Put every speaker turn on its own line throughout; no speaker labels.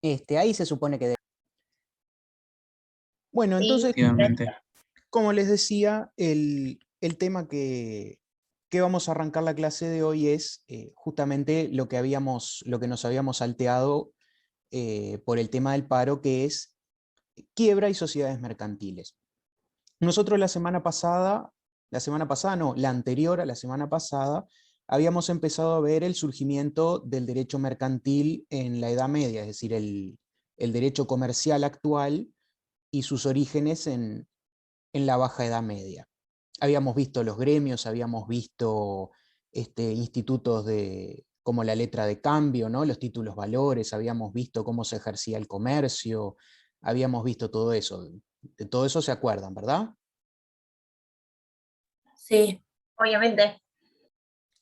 Ahí se supone que... Bueno,
Sí,
entonces,
Efectivamente.
como les decía, el tema que vamos a arrancar la clase de hoy es justamente lo que nos habíamos salteado por el tema del paro, que es quiebra y sociedades mercantiles. Nosotros la semana pasada no, la anterior a la semana pasada, habíamos empezado a ver el surgimiento del derecho mercantil en la Edad Media, es decir, el derecho comercial actual y sus orígenes en la Baja Edad Media. Habíamos visto los gremios, habíamos visto institutos como la letra de cambio, ¿no? Los títulos valores, habíamos visto cómo se ejercía el comercio, habíamos visto todo eso. De todo eso se acuerdan, ¿verdad?
sí, obviamente.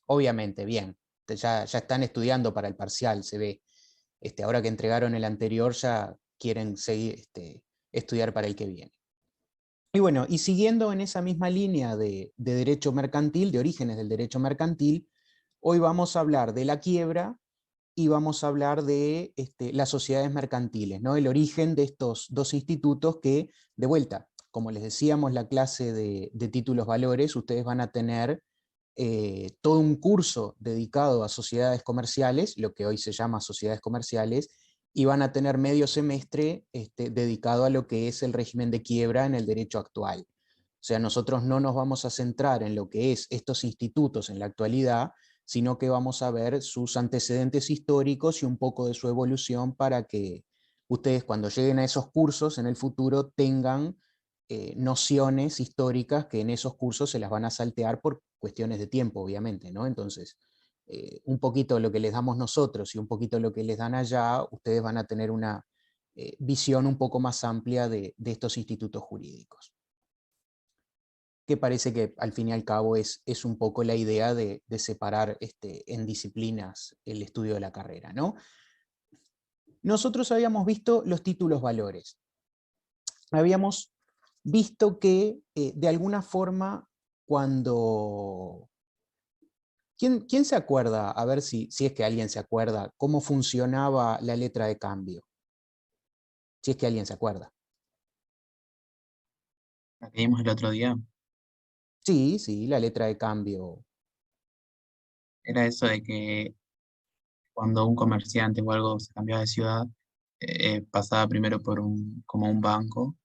Obviamente, bien. Ya están estudiando para el parcial, se ve. Ahora que entregaron el anterior, ya quieren seguir, estudiar para el que viene. Y bueno, y siguiendo en esa misma línea de derecho mercantil, de orígenes del derecho mercantil, hoy vamos a hablar de la quiebra y vamos a hablar de las sociedades mercantiles, ¿no? El origen de estos dos institutos que, de vuelta, como les decíamos, la clase de títulos valores, ustedes van a tener todo un curso dedicado a sociedades comerciales, lo que hoy se llama sociedades comerciales, y van a tener medio semestre dedicado a lo que es el régimen de quiebra en el derecho actual. O sea, nosotros no nos vamos a centrar en lo que es estos institutos en la actualidad, sino que vamos a ver sus antecedentes históricos y un poco de su evolución para que ustedes cuando lleguen a esos cursos en el futuro tengan nociones históricas que en esos cursos se las van a saltear por cuestiones de tiempo, obviamente, ¿no? Entonces, un poquito lo que les damos nosotros y un poquito lo que les dan allá, ustedes van a tener una visión un poco más amplia de estos institutos jurídicos. Que parece que al fin y al cabo es un poco la idea de separar en disciplinas el estudio de la carrera, ¿no? Nosotros habíamos visto los títulos valores. Habíamos visto que de alguna forma cuando... ¿Quién se acuerda, a ver si es que alguien se acuerda, cómo funcionaba la letra de cambio? Si es que alguien se acuerda.
La que vimos el otro día
Sí, sí, la letra de cambio.
era eso de que cuando un comerciante o algo se cambiaba de ciudad, pasaba primero por como un banco,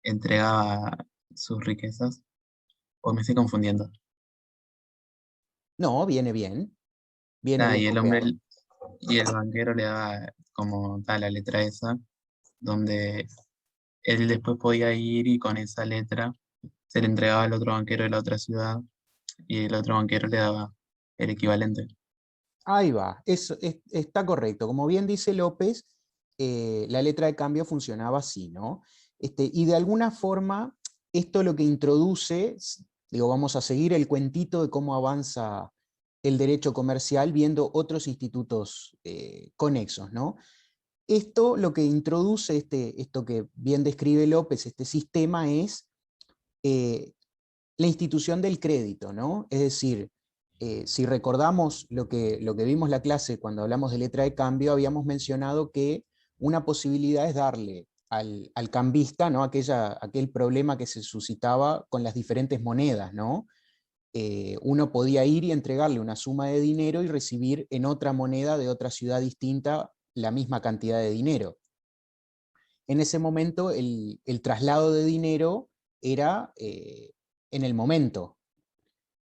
entregaba sus riquezas, o me estoy confundiendo.
No, viene
Nada,
bien
y el hombre,
copiado.
y el banquero le daba como tal la letra esa, donde él después podía ir y con esa letra se le entregaba al otro banquero de la otra ciudad y el otro banquero le daba el equivalente.
Ahí va, está correcto. Como bien dice López, la letra de cambio funcionaba así, ¿no? Y de alguna forma, esto lo que introduce, digo, vamos a seguir el cuentito de cómo avanza el derecho comercial viendo otros institutos conexos, ¿no? Esto lo que introduce, esto que bien describe López, este sistema es eh, la institución del crédito, ¿no? Es decir, si recordamos lo que vimos la clase cuando hablamos de letra de cambio, habíamos mencionado que una posibilidad es darle al cambista, ¿no? Aquel problema que se suscitaba con las diferentes monedas, ¿no? Uno podía ir y entregarle una suma de dinero y recibir en otra moneda de otra ciudad distinta la misma cantidad de dinero. En ese momento el traslado de dinero era en el momento.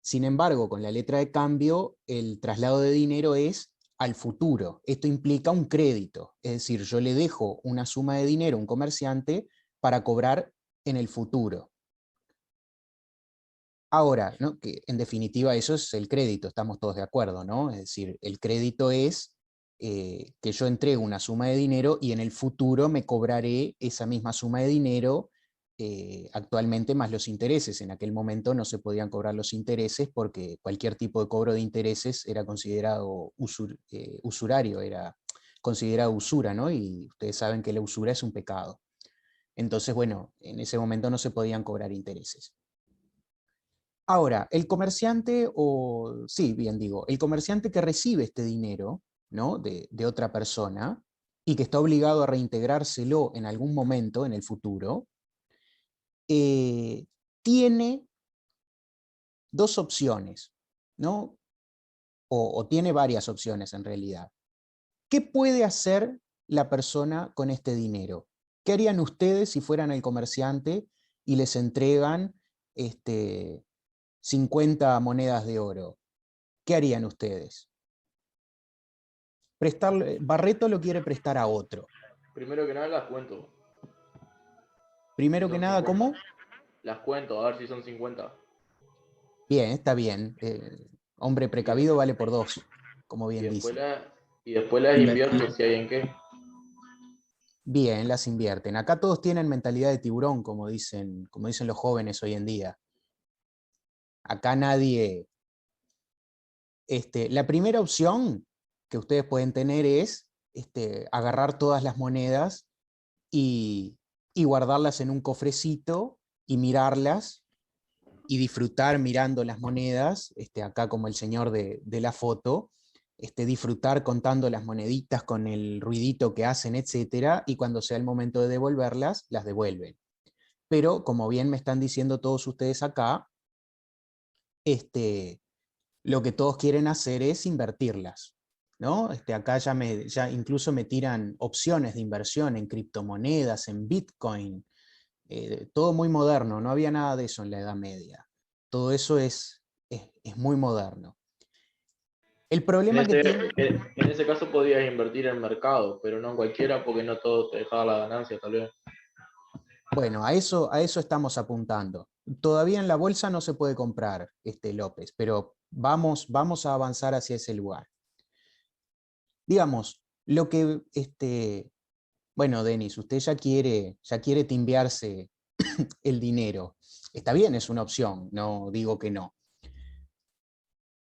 Sin embargo, con la letra de cambio, el traslado de dinero es al futuro. Esto implica un crédito, es decir, yo le dejo una suma de dinero a un comerciante para cobrar en el futuro. Ahora, ¿no? Que en definitiva eso es el crédito, estamos todos de acuerdo, ¿no? Es decir, el crédito es que yo entrego una suma de dinero y en el futuro me cobraré esa misma suma de dinero actualmente más los intereses. En aquel momento no se podían cobrar los intereses porque cualquier tipo de cobro de intereses era considerado usurario, era considerado usura, ¿no? Y ustedes saben que la usura es un pecado. Entonces, bueno, en ese momento no se podían cobrar intereses. Ahora, el comerciante, sí, bien digo, el comerciante que recibe este dinero, ¿no? de otra persona, y que está obligado a reintegrárselo en algún momento en el futuro, tiene dos opciones, ¿no? O tiene varias opciones en realidad. ¿Qué puede hacer la persona con este dinero? ¿Qué harían ustedes si fueran el comerciante y les entregan 50 monedas de oro? ¿Qué harían ustedes? Barreto lo quiere prestar a otro.
Primero que nada las cuento.
Primero
Si
que
son
nada,
50.
¿cómo?
Las cuento, a ver si son 50.
Bien, está bien. Hombre
Y, de-
precavido vale por dos, como
y
bien
después
dicen.
las invierto si hay en qué.
Bien, las invierten. Acá todos tienen mentalidad de tiburón, como dicen los jóvenes hoy en día. Acá nadie... la primera opción que ustedes pueden tener es agarrar todas las monedas y, y guardarlas en un cofrecito y mirarlas y disfrutar mirando las monedas, acá como el señor de la foto, disfrutar contando las moneditas con el ruidito que hacen, etcétera, y cuando sea el momento de devolverlas, las devuelven. Pero, como bien me están diciendo todos ustedes acá, lo que todos quieren hacer es invertirlas, ¿no? Acá ya incluso me tiran opciones de inversión en criptomonedas, en Bitcoin, todo muy moderno, no había nada de eso en la Edad Media. Todo eso es muy moderno. El problema que tiene...
En ese caso podías invertir en mercado, pero no en cualquiera porque no todo te dejaba la ganancia, tal vez.
Bueno, a eso estamos apuntando. Todavía en la bolsa no se puede comprar, López, pero vamos a avanzar hacia ese lugar. Digamos, lo que, bueno, Denis, usted ya quiere timbiarse el dinero. Está bien, es una opción, no digo que no.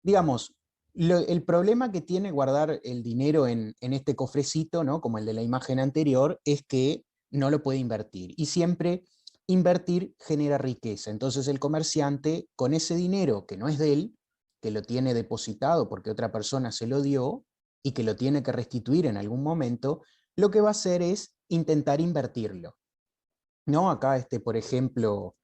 Digamos, el problema que tiene guardar el dinero en este cofrecito, ¿no? Como el de la imagen anterior, es que no lo puede invertir. Y siempre invertir genera riqueza. Entonces el comerciante, con ese dinero que no es de él, que lo tiene depositado porque otra persona se lo dio y que lo tiene que restituir en algún momento, lo que va a hacer es intentar invertirlo. ¿No? Acá, por ejemplo,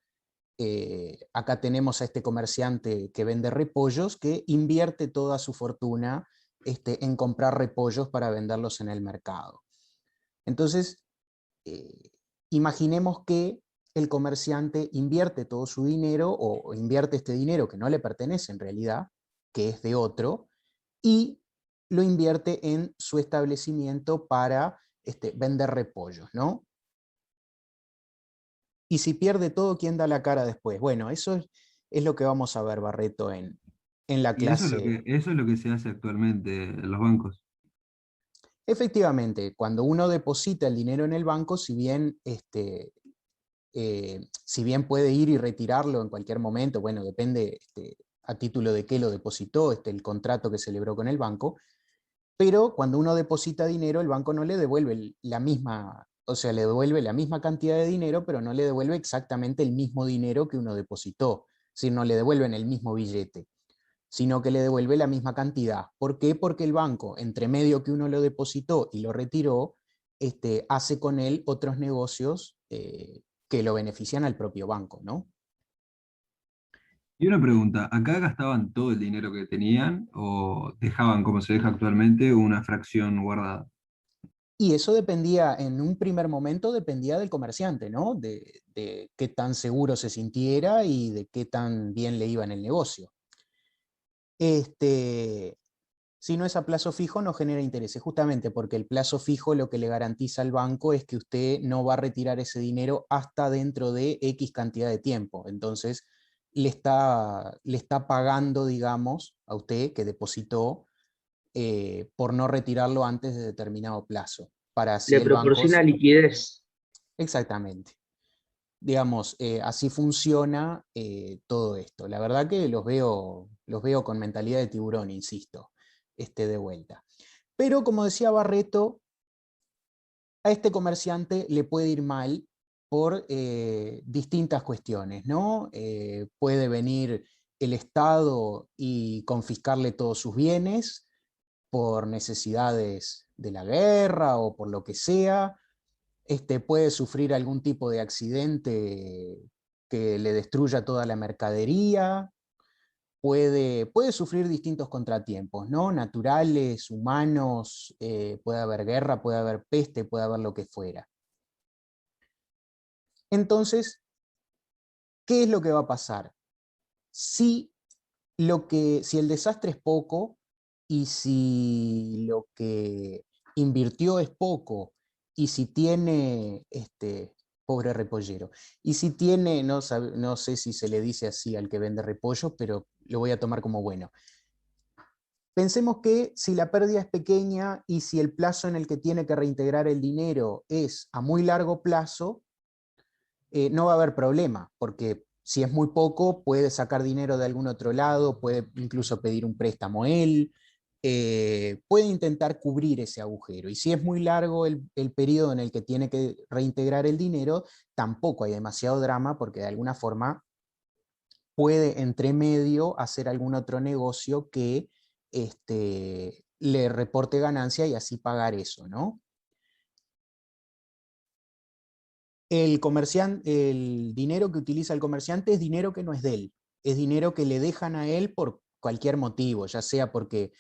acá tenemos a este comerciante que vende repollos que invierte toda su fortuna en comprar repollos para venderlos en el mercado. Entonces, imaginemos que el comerciante invierte todo su dinero o invierte este dinero que no le pertenece en realidad, que es de otro, y lo invierte en su establecimiento para vender repollos, ¿no? Y si pierde todo, ¿quién da la cara después? Bueno, eso es lo que vamos a ver, Barreto, en la
Y eso es
clase.
eso es lo que se hace actualmente en los bancos.
Efectivamente, cuando uno deposita el dinero en el banco, si bien puede ir y retirarlo en cualquier momento, bueno, depende a título de qué lo depositó, el contrato que celebró con el banco, pero cuando uno deposita dinero, el banco no le devuelve la misma, o sea, le devuelve la misma cantidad de dinero, pero no le devuelve exactamente el mismo dinero que uno depositó, es decir, no le devuelven el mismo billete, sino que le devuelve la misma cantidad. ¿Por qué? Porque el banco, entre medio que uno lo depositó y lo retiró, hace con él otros negocios que lo benefician al propio banco, ¿no?
Y una pregunta, ¿acá gastaban todo el dinero que tenían o dejaban, como se deja actualmente, una fracción guardada?
Y eso dependía, en un primer momento, dependía del comerciante, ¿no? De qué tan seguro se sintiera y de qué tan bien le iba en el negocio. Si no es a plazo fijo, no genera intereses, justamente porque el plazo fijo lo que le garantiza al banco es que usted no va a retirar ese dinero hasta dentro de X cantidad de tiempo. Entonces, le está pagando, digamos, a usted que depositó por no retirarlo antes de determinado plazo, para así
Le
el banco...
proporciona liquidez.
Exactamente. Digamos, así funciona todo esto. La verdad que los veo con mentalidad de tiburón, insisto, de vuelta. Pero como decía Barreto, a este comerciante le puede ir mal por distintas cuestiones, ¿no? Puede venir el Estado y confiscarle todos sus bienes, por necesidades de la guerra o por lo que sea, puede sufrir algún tipo de accidente que le destruya toda la mercadería, puede sufrir distintos contratiempos, ¿no? Naturales, humanos, puede haber guerra, puede haber peste, puede haber lo que fuera. Entonces, ¿qué es lo que va a pasar? Si el desastre es poco y si lo que invirtió es poco y si tiene, pobre repollero, y si tiene, no sé si se le dice así al que vende repollo, pero lo voy a tomar como bueno. Pensemos que si la pérdida es pequeña y si el plazo en el que tiene que reintegrar el dinero es a muy largo plazo, no va a haber problema, porque si es muy poco, puede sacar dinero de algún otro lado, puede incluso pedir un préstamo él, puede intentar cubrir ese agujero. Y si es muy largo el periodo en el que tiene que reintegrar el dinero, tampoco hay demasiado drama, porque de alguna forma puede entre medio hacer algún otro negocio que le reporte ganancia y así pagar eso, ¿no? El dinero que utiliza el comerciante es dinero que no es de él, es dinero que le dejan a él por cualquier motivo, ya sea porque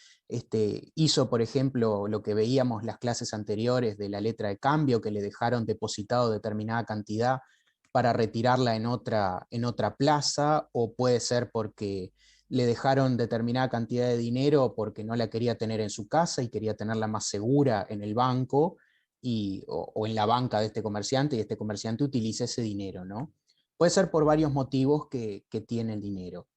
hizo, por ejemplo, lo que veíamos las clases anteriores de la letra de cambio, que le dejaron depositado determinada cantidad para retirarla en otra plaza, o puede ser porque le dejaron determinada cantidad de dinero porque no la quería tener en su casa y quería tenerla más segura en el banco, o en la banca de este comerciante, y este comerciante utiliza ese dinero, ¿no? Puede ser por varios motivos que tiene el dinero.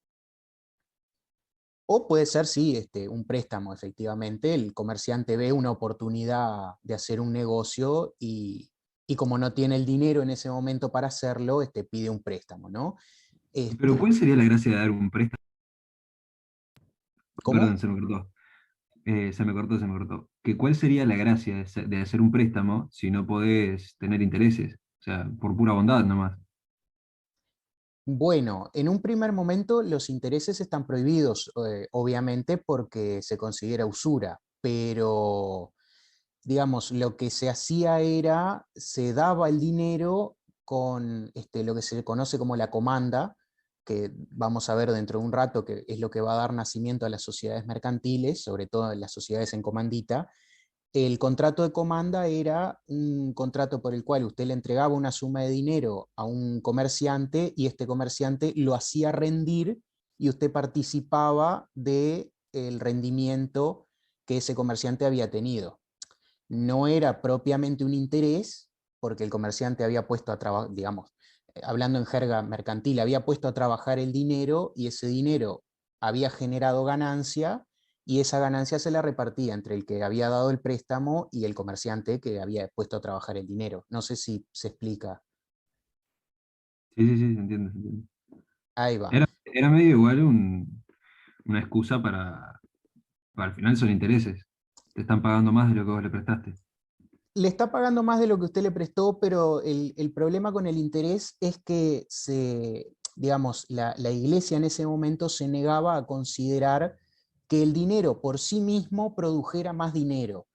O puede ser, sí, un préstamo, efectivamente. El comerciante ve una oportunidad de hacer un negocio y como no tiene el dinero en ese momento para hacerlo, pide un préstamo, ¿no?
Pero ¿cuál sería la gracia de dar un préstamo? Perdón,
¿Cómo?
se me cortó. Se me cortó. ¿Cuál sería la gracia de hacer un préstamo si no podés tener intereses? O sea, por pura bondad nomás.
Bueno, en un primer momento los intereses están prohibidos, obviamente porque se considera usura, pero digamos, lo que se hacía era, se daba el dinero con lo que se conoce como la comanda, que vamos a ver dentro de un rato, que es lo que va a dar nacimiento a las sociedades mercantiles, sobre todo en las sociedades en comandita. El contrato de comanda era un contrato por el cual usted le entregaba una suma de dinero a un comerciante y este comerciante lo hacía rendir y usted participaba del rendimiento que ese comerciante había tenido. No era propiamente un interés, porque el comerciante había puesto a trabajar, digamos, hablando en jerga mercantil, había puesto a trabajar el dinero y ese dinero había generado ganancia y esa ganancia se la repartía entre el que había dado el préstamo y el comerciante que había puesto a trabajar el dinero. No sé si se explica.
Sí, sí, sí, se entiende, se entiende.
Ahí va.
Era medio igual una excusa para al final son intereses. Te están pagando más de lo que vos le prestaste.
Le está pagando más de lo que usted le prestó, pero el problema con el interés es que digamos, la iglesia en ese momento se negaba a considerar que el dinero por sí mismo produjera más dinero.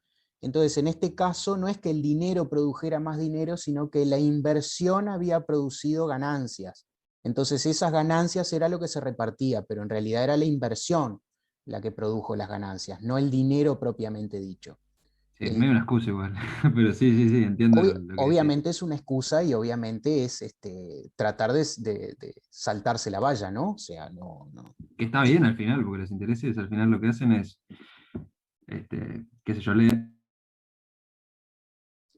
Entonces, en este caso, no es que el dinero produjera más dinero, sino que la inversión había producido ganancias. Entonces, esas ganancias era lo que se repartía, pero en realidad era la inversión la que produjo las ganancias, no el dinero propiamente dicho.
Sí, es medio
El,
una excusa igual. Pero sí, sí, sí, entiendo lo que decís.
Obviamente es una excusa y obviamente es tratar de saltarse la valla, ¿no? O sea, no.
Que está bien al final, porque los intereses al final lo que hacen es, qué sé yo,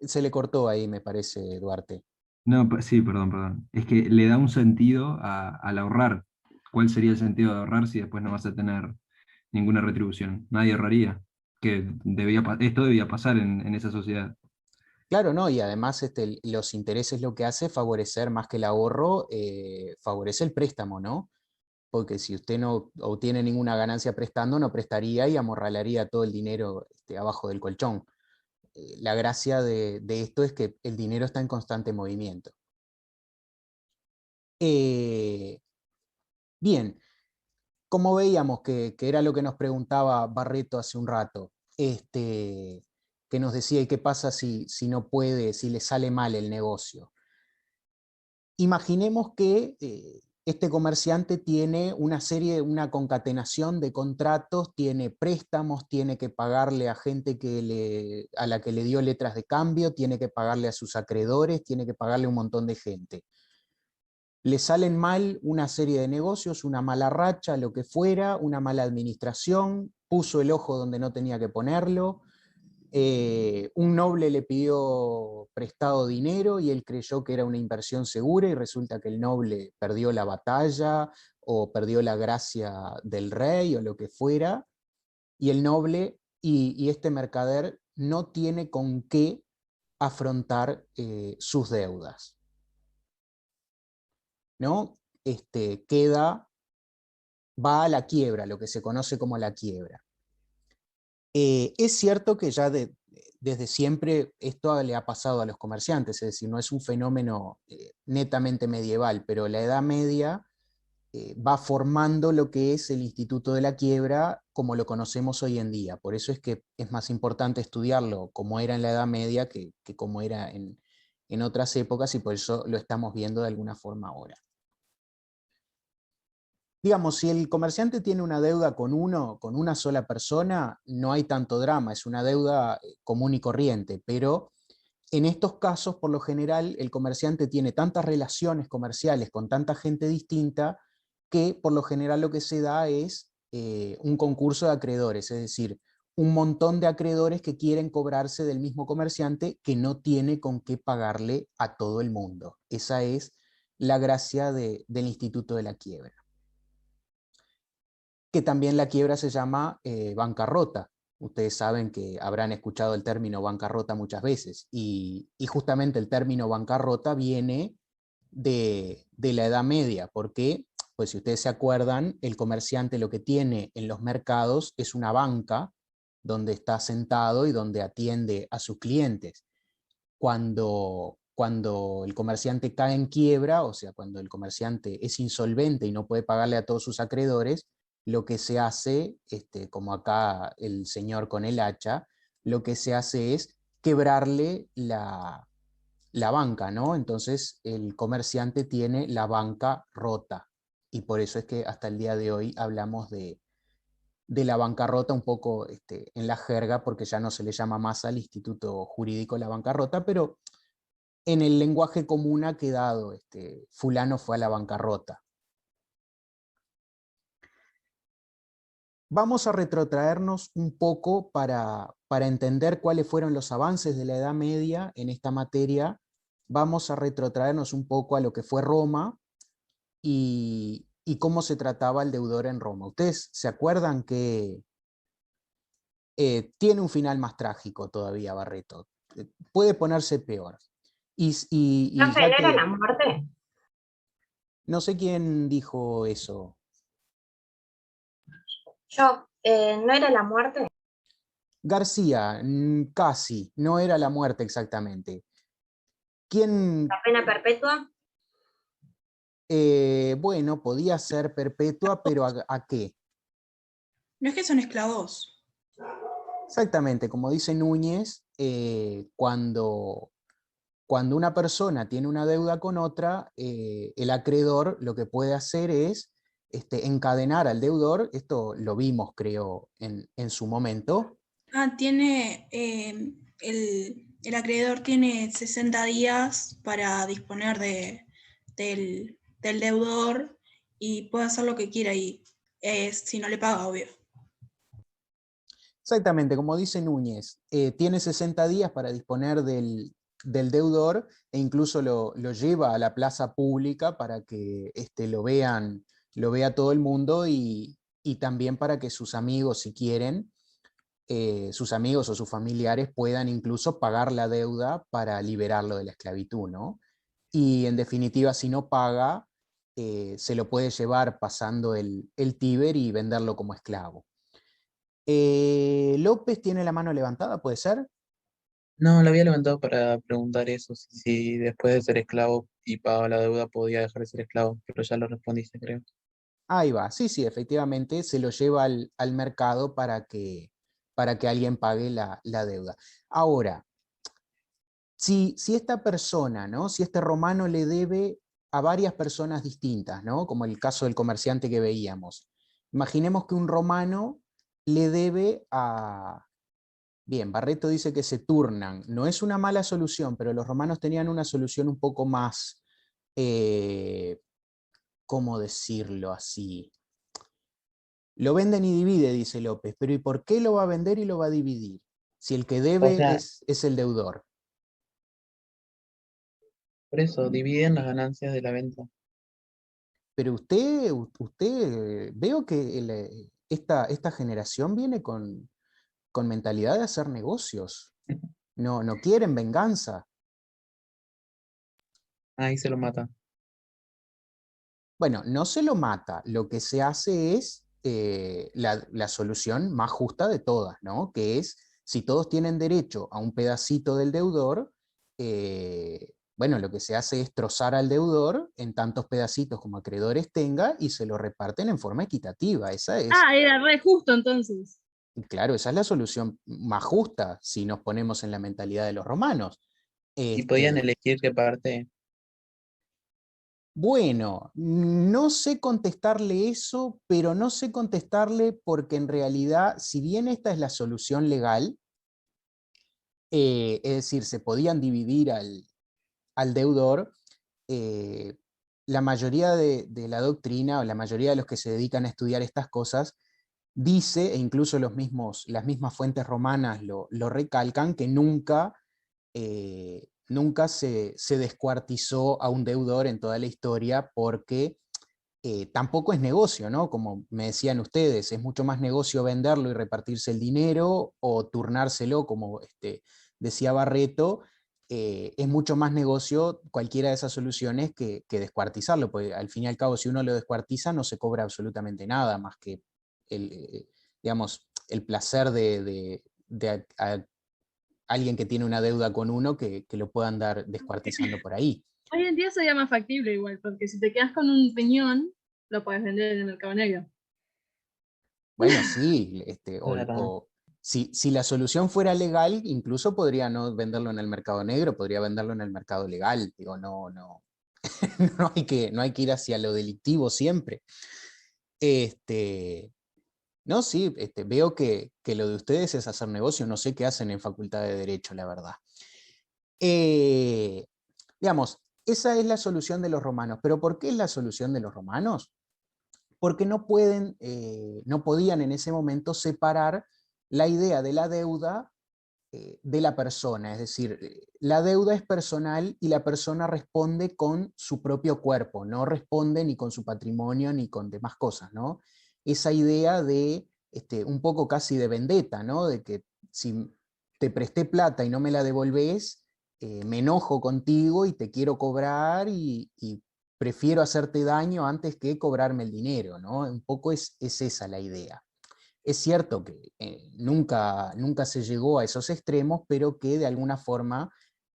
Se le cortó ahí, me parece, Duarte.
no, sí, perdón, perdón. Es que le da un sentido al ahorrar. ¿Cuál sería el sentido de ahorrar si después no vas a tener ninguna retribución? Nadie ahorraría. Esto debía pasar en esa sociedad.
Claro, ¿no? Y además los intereses lo que hace es favorecer más que el ahorro, favorece el préstamo, ¿no? Porque si usted no obtiene ninguna ganancia prestando, no prestaría y amorralaría todo el dinero abajo del colchón. La gracia de esto es que el dinero está en constante movimiento. Eh, Bien, como veíamos que era lo que nos preguntaba Barreto hace un rato, que nos decía, ¿y qué pasa si no puede, si le sale mal el negocio? Imaginemos que este comerciante tiene una concatenación de contratos, tiene préstamos, tiene que pagarle a gente a la que le dio letras de cambio, tiene que pagarle a sus acreedores, tiene que pagarle a un montón de gente. Le salen mal una serie de negocios, una mala racha, lo que fuera, una mala administración, puso el ojo donde no tenía que ponerlo, un noble le pidió prestado dinero y él creyó que era una inversión segura y resulta que el noble perdió la batalla o perdió la gracia del rey o lo que fuera, y el noble y este mercader no tiene con qué afrontar sus deudas, ¿no? Va a la quiebra, lo que se conoce como la quiebra. Es cierto que ya desde siempre esto le ha pasado a los comerciantes, es decir, no es un fenómeno netamente medieval, pero la Edad Media va formando lo que es el instituto de la quiebra como lo conocemos hoy en día. Por eso es que es más importante estudiarlo como era en la Edad Media que como era en otras épocas, y por eso lo estamos viendo de alguna forma ahora. Digamos, si el comerciante tiene una deuda con una sola persona, no hay tanto drama, es una deuda común y corriente, pero en estos casos, por lo general, el comerciante tiene tantas relaciones comerciales con tanta gente distinta que por lo general lo que se da es un concurso de acreedores, es decir, un montón de acreedores que quieren cobrarse del mismo comerciante que no tiene con qué pagarle a todo el mundo. Esa es la gracia del instituto de la quiebra. Que también la quiebra se llama bancarrota. Ustedes saben que habrán escuchado el término bancarrota muchas veces, y justamente el término bancarrota viene de la Edad Media, porque, pues si ustedes se acuerdan, el comerciante lo que tiene en los mercados es una banca donde está sentado y donde atiende a sus clientes. Cuando el comerciante cae en quiebra, o sea, cuando el comerciante es insolvente y no puede pagarle a todos sus acreedores, lo que se hace, como acá el señor con el hacha, lo que se hace es quebrarle la banca, ¿no? Entonces el comerciante tiene la banca rota, y por eso es que hasta el día de hoy hablamos de la bancarrota un poco en la jerga, porque ya no se le llama más al instituto jurídico la bancarrota, pero en el lenguaje común ha quedado, fulano fue a la bancarrota. Vamos a retrotraernos un poco para entender cuáles fueron los avances de la Edad Media en esta materia. Vamos a retrotraernos un poco a lo que fue Roma y cómo se trataba el deudor en Roma. ¿Ustedes se acuerdan que tiene un final más trágico todavía, Barreto? Puede ponerse peor.
¿No
Ya
era
que,
la muerte?
no sé quién dijo eso.
¿No era la muerte?
García, casi, no era la muerte exactamente. ¿Quién?
¿La pena perpetua?
Bueno, podía ser perpetua, pero ¿a qué?
No es que son esclavos.
Exactamente, como dice Núñez, cuando una persona tiene una deuda con otra, el acreedor lo que puede hacer es encadenar al deudor. Esto lo vimos, creo, en su momento.
Tiene, el acreedor tiene 60 días para disponer del deudor y puede hacer lo que quiera y si no le paga, obvio.
Exactamente, como dice Núñez, tiene 60 días para disponer del deudor, e incluso lo lleva a la plaza pública para que lo vea todo el mundo, y también para que sus amigos, si quieren, sus amigos o sus familiares puedan incluso pagar la deuda para liberarlo de la esclavitud, ¿no? Y en definitiva, si no paga, se lo puede llevar pasando el Tíber y venderlo como esclavo. López tiene la mano levantada, ¿puede ser?
No, la había levantado para preguntar eso, si después de ser esclavo y pagaba la deuda podía dejar de ser esclavo, pero ya lo respondiste, creo.
Ahí va, sí, efectivamente, se lo lleva al mercado para que para que alguien pague la deuda. Ahora, si esta persona, ¿no? Si este romano le debe a varias personas distintas, ¿no? Como el caso del comerciante que veíamos. Imaginemos que un romano le debe a... Bien, Barreto dice que se turnan. No es una mala solución, pero los romanos tenían una solución un poco más, ¿cómo decirlo así? Lo venden y divide, dice López, pero ¿y por qué lo va a vender y lo va a dividir? Si el que
O
debe
sea,
es el deudor.
por eso dividen las ganancias de la venta.
Pero usted veo que esta generación viene con mentalidad de hacer negocios. No quieren venganza.
Ahí se lo mata.
Bueno, no se lo mata. Lo que se hace es la solución más justa de todas, ¿no? Que es, si todos tienen derecho a un pedacito del deudor, bueno, lo que se hace es trozar al deudor en tantos pedacitos como acreedores tenga y se lo reparten en forma equitativa. Esa es,
Ah, era re justo entonces.
claro, esa es la solución más justa si nos ponemos en la mentalidad de los romanos.
Y podían
Este,
elegir qué parte.
Bueno, no sé contestarle eso, pero no sé contestarle porque en realidad, si bien esta es la solución legal, es decir, se podían dividir al deudor, eh, la mayoría de la doctrina o la mayoría de los que se dedican a estudiar estas cosas dice, e incluso las mismas fuentes romanas lo recalcan, que nunca se descuartizó a un deudor en toda la historia porque tampoco es negocio, ¿no? Como me decían ustedes, es mucho más negocio venderlo y repartirse el dinero o turnárselo, como decía Barreto, es mucho más negocio cualquiera de esas soluciones que descuartizarlo, porque al fin y al cabo si uno lo descuartiza no se cobra absolutamente nada más que digamos, el placer de alguien que tiene una deuda con uno que lo pueda andar descuartizando por ahí.
Hoy en día sería más factible igual, porque si te quedas con un riñón, lo puedes vender en el mercado negro.
Bueno, sí,
Claro.
o si la solución fuera legal, incluso podría no venderlo en el mercado negro, podría venderlo en el mercado legal. Digo, no, no hay que ir hacia lo delictivo siempre. No, sí, veo que lo de ustedes es hacer negocio, no sé qué hacen en Facultad de Derecho, la verdad. Eh, digamos, esa es la solución de los romanos, pero ¿por qué es la solución de los romanos? Porque no podían en ese momento separar la idea de la deuda de la persona, es decir, la deuda es personal y la persona responde con su propio cuerpo, no responde ni con su patrimonio ni con demás cosas, ¿no? Esa idea de un poco casi de vendetta, ¿no? De que si te presté plata y no me la devolvés, me enojo contigo y te quiero cobrar y prefiero hacerte daño antes que cobrarme el dinero, ¿no? Un poco es esa la idea. Es cierto que nunca se llegó a esos extremos, pero que de alguna forma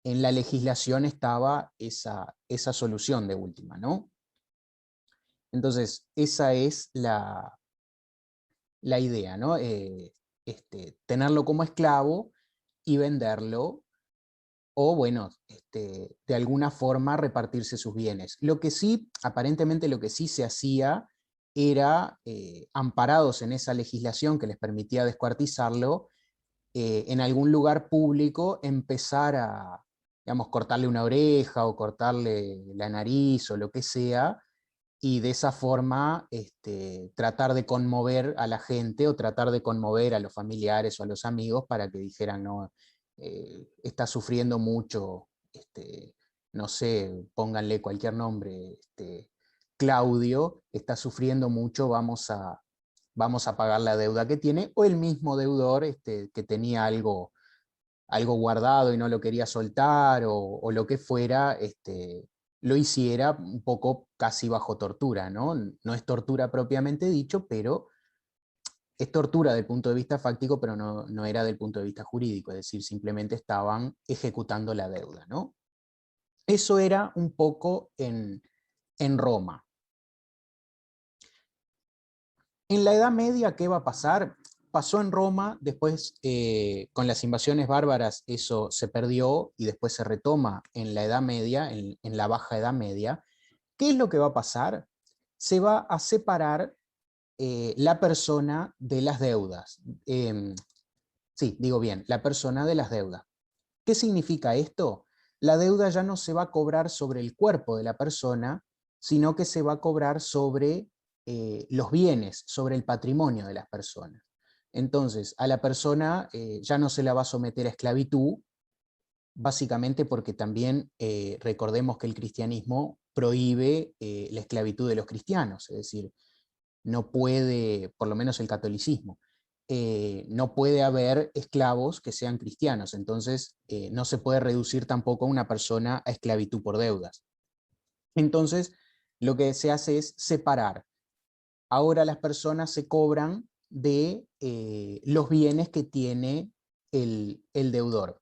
en la legislación estaba esa solución de última, ¿no? Entonces, esa es la idea, ¿no? Tenerlo como esclavo y venderlo, o bueno, de alguna forma repartirse sus bienes. Lo que sí, aparentemente lo que sí se hacía era, amparados en esa legislación que les permitía descuartizarlo, en algún lugar público empezar a, digamos, cortarle una oreja o cortarle la nariz o lo que sea, y de esa forma tratar de conmover a la gente o tratar de conmover a los familiares o a los amigos para que dijeran, no, está sufriendo mucho, no sé, pónganle cualquier nombre, Claudio, está sufriendo mucho, vamos a pagar la deuda que tiene, o el mismo deudor que tenía algo guardado y no lo quería soltar, o lo que fuera, lo hiciera un poco casi bajo tortura, ¿no? No es tortura propiamente dicho, pero es tortura desde el punto de vista fáctico, pero no era del punto de vista jurídico, es decir, simplemente estaban ejecutando la deuda, ¿no? Eso era un poco en Roma. En la Edad Media, ¿qué va a pasar? pasó en Roma, después con las invasiones bárbaras eso se perdió y después se retoma en la Edad Media, en la Baja Edad Media. ¿Qué es lo que va a pasar? Se va a separar la persona de las deudas. Sí, digo bien, la persona de las deudas. ¿Qué significa esto? La deuda ya no se va a cobrar sobre el cuerpo de la persona, sino que se va a cobrar sobre los bienes, sobre el patrimonio de las personas. Entonces, a la persona ya no se la va a someter a esclavitud, básicamente porque también recordemos que el cristianismo prohíbe la esclavitud de los cristianos, es decir, no puede, por lo menos el catolicismo, no puede haber esclavos que sean cristianos, entonces no se puede reducir tampoco a una persona a esclavitud por deudas. Entonces, lo que se hace es separar. Ahora las personas se cobran de los bienes que tiene el deudor.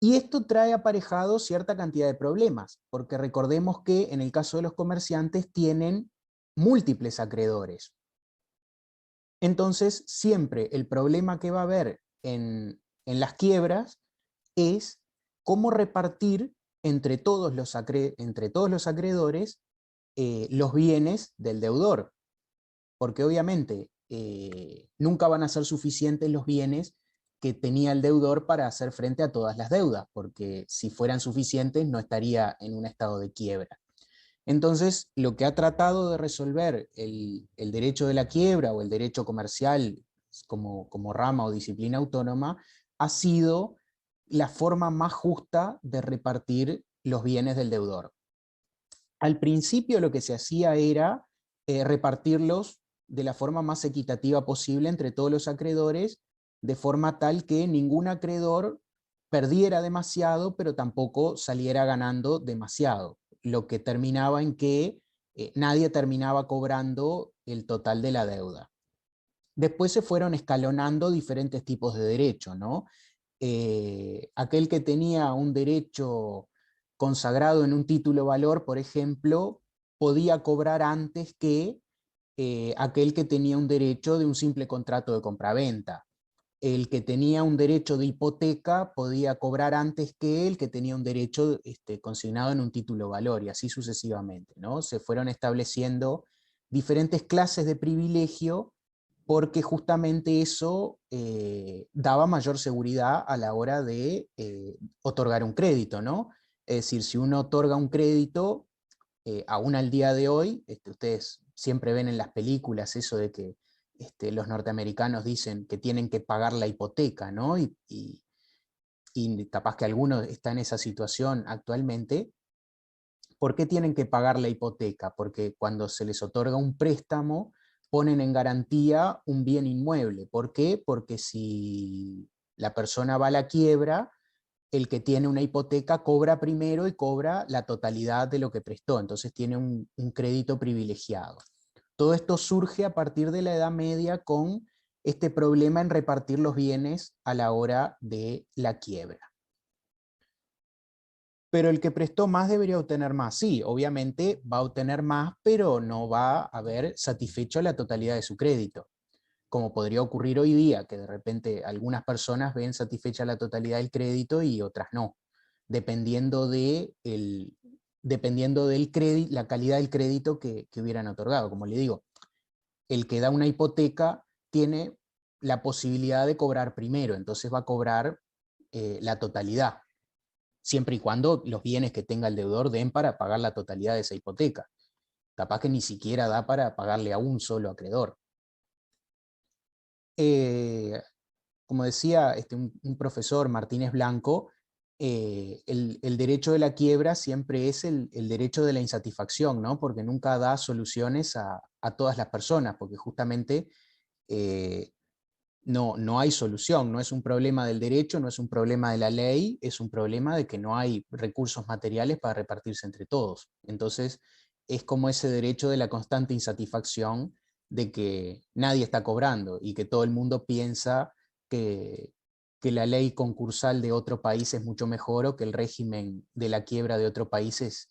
Y esto trae aparejado cierta cantidad de problemas, porque recordemos que en el caso de los comerciantes tienen múltiples acreedores. Entonces, siempre el problema que va a haber en las quiebras es cómo repartir entre todos los acreedores los bienes del deudor. Porque obviamente nunca van a ser suficientes los bienes que tenía el deudor para hacer frente a todas las deudas, porque si fueran suficientes no estaría en un estado de quiebra. Entonces, lo que ha tratado de resolver el derecho de la quiebra o el derecho comercial como rama o disciplina autónoma ha sido la forma más justa de repartir los bienes del deudor. Al principio lo que se hacía era repartirlos de la forma más equitativa posible entre todos los acreedores, de forma tal que ningún acreedor perdiera demasiado, pero tampoco saliera ganando demasiado, lo que terminaba en que nadie terminaba cobrando el total de la deuda. Después se fueron escalonando diferentes tipos de derecho, ¿no? Aquel que tenía un derecho consagrado en un título valor, por ejemplo, podía cobrar antes que aquel que tenía un derecho de un simple contrato de compraventa. El que tenía un derecho de hipoteca podía cobrar antes que el que tenía un derecho consignado en un título valor, y así sucesivamente, ¿no? Se fueron estableciendo diferentes clases de privilegio porque justamente eso daba mayor seguridad a la hora de otorgar un crédito, ¿no? Es decir, si uno otorga un crédito, aún al día de hoy, ustedes siempre ven en las películas eso de que los norteamericanos dicen que tienen que pagar la hipoteca, ¿no? Y capaz que alguno está en esa situación actualmente. ¿Por qué tienen que pagar la hipoteca? Porque cuando se les otorga un préstamo, ponen en garantía un bien inmueble. ¿Por qué? Porque si la persona va a la quiebra, el que tiene una hipoteca cobra primero y cobra la totalidad de lo que prestó, entonces tiene un crédito privilegiado. Todo esto surge a partir de la Edad Media con este problema en repartir los bienes a la hora de la quiebra. Pero el que prestó más debería obtener más. Sí, obviamente va a obtener más, pero no va a haber satisfecho la totalidad de su crédito. Como podría ocurrir hoy día, que de repente algunas personas ven satisfecha la totalidad del crédito y otras no, dependiendo del crédito, la calidad del crédito que hubieran otorgado. Como le digo, el que da una hipoteca tiene la posibilidad de cobrar primero, entonces va a cobrar la totalidad, siempre y cuando los bienes que tenga el deudor den para pagar la totalidad de esa hipoteca. Capaz que ni siquiera da para pagarle a un solo acreedor. Como decía un profesor, Martínez Blanco, el derecho de la quiebra siempre es el derecho de la insatisfacción, ¿no? Porque nunca da soluciones a todas las personas, porque justamente no hay solución, no es un problema del derecho, no es un problema de la ley, es un problema de que no hay recursos materiales para repartirse entre todos. Entonces es como ese derecho de la constante insatisfacción de que nadie está cobrando y que todo el mundo piensa que la ley concursal de otro país es mucho mejor o que el régimen de la quiebra de otro país es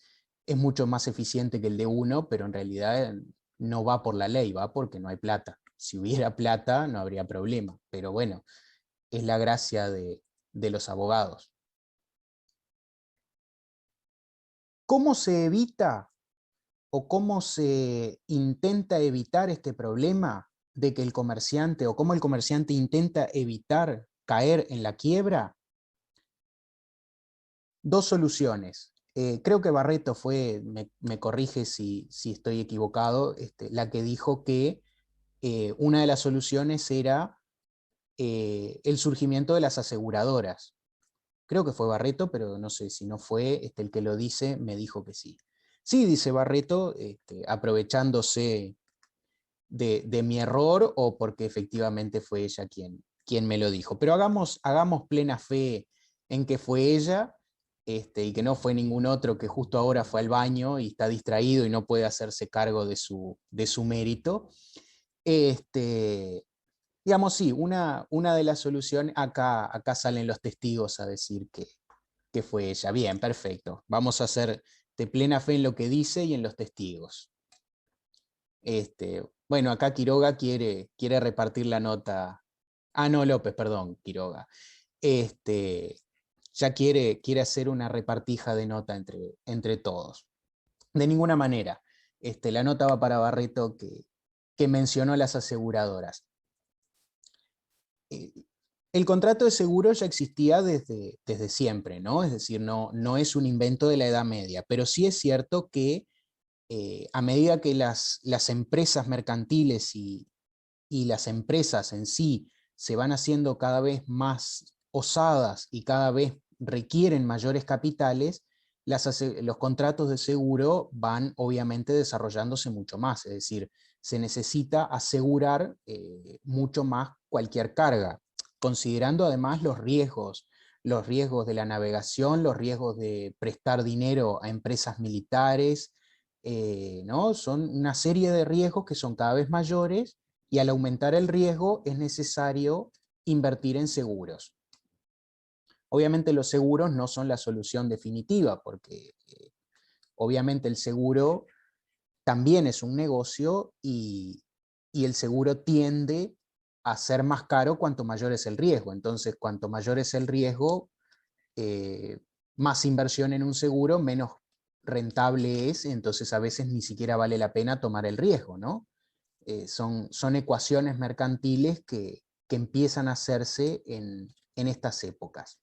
mucho más eficiente que el de uno, pero en realidad no va por la ley, va porque no hay plata. Si hubiera plata no habría problema, pero bueno, es la gracia de los abogados. ¿Cómo se evita o cómo se intenta evitar este problema de que el comerciante, o cómo el comerciante intenta evitar caer en la quiebra? Dos soluciones. Creo que Barreto fue, me corrige si estoy equivocado, la que dijo que una de las soluciones era el surgimiento de las aseguradoras. Creo que fue Barreto, pero no sé si no fue, el que lo dice me dijo que sí. Sí, dice Barreto, aprovechándose de mi error o porque efectivamente fue ella quien me lo dijo. Pero hagamos plena fe en que fue ella, y que no fue ningún otro que justo ahora fue al baño y está distraído y no puede hacerse cargo de su mérito. Digamos, sí, una de las soluciones, acá salen los testigos a decir que fue ella. Bien, perfecto. Vamos a hacer de plena fe en lo que dice y en los testigos. Bueno, acá Quiroga quiere repartir la nota. Ah, no, López, perdón, Quiroga. Ya quiere hacer una repartija de nota entre todos. De ninguna manera. La nota va para Barreto, que mencionó las aseguradoras. El contrato de seguro ya existía desde siempre, ¿no? Es decir, no es un invento de la Edad Media, pero sí es cierto que a medida que las empresas mercantiles y las empresas en sí se van haciendo cada vez más osadas y cada vez requieren mayores capitales, los contratos de seguro van obviamente desarrollándose mucho más, es decir, se necesita asegurar mucho más cualquier carga, considerando además los riesgos de la navegación, los riesgos de prestar dinero a empresas militares, ¿no? Son una serie de riesgos que son cada vez mayores, y al aumentar el riesgo es necesario invertir en seguros. Obviamente los seguros no son la solución definitiva, porque obviamente el seguro también es un negocio y el seguro tiende a ser más caro cuanto mayor es el riesgo. Entonces, cuanto mayor es el riesgo, más inversión en un seguro, menos rentable es, entonces a veces ni siquiera vale la pena tomar el riesgo, ¿no? Son ecuaciones mercantiles que empiezan a hacerse en estas épocas.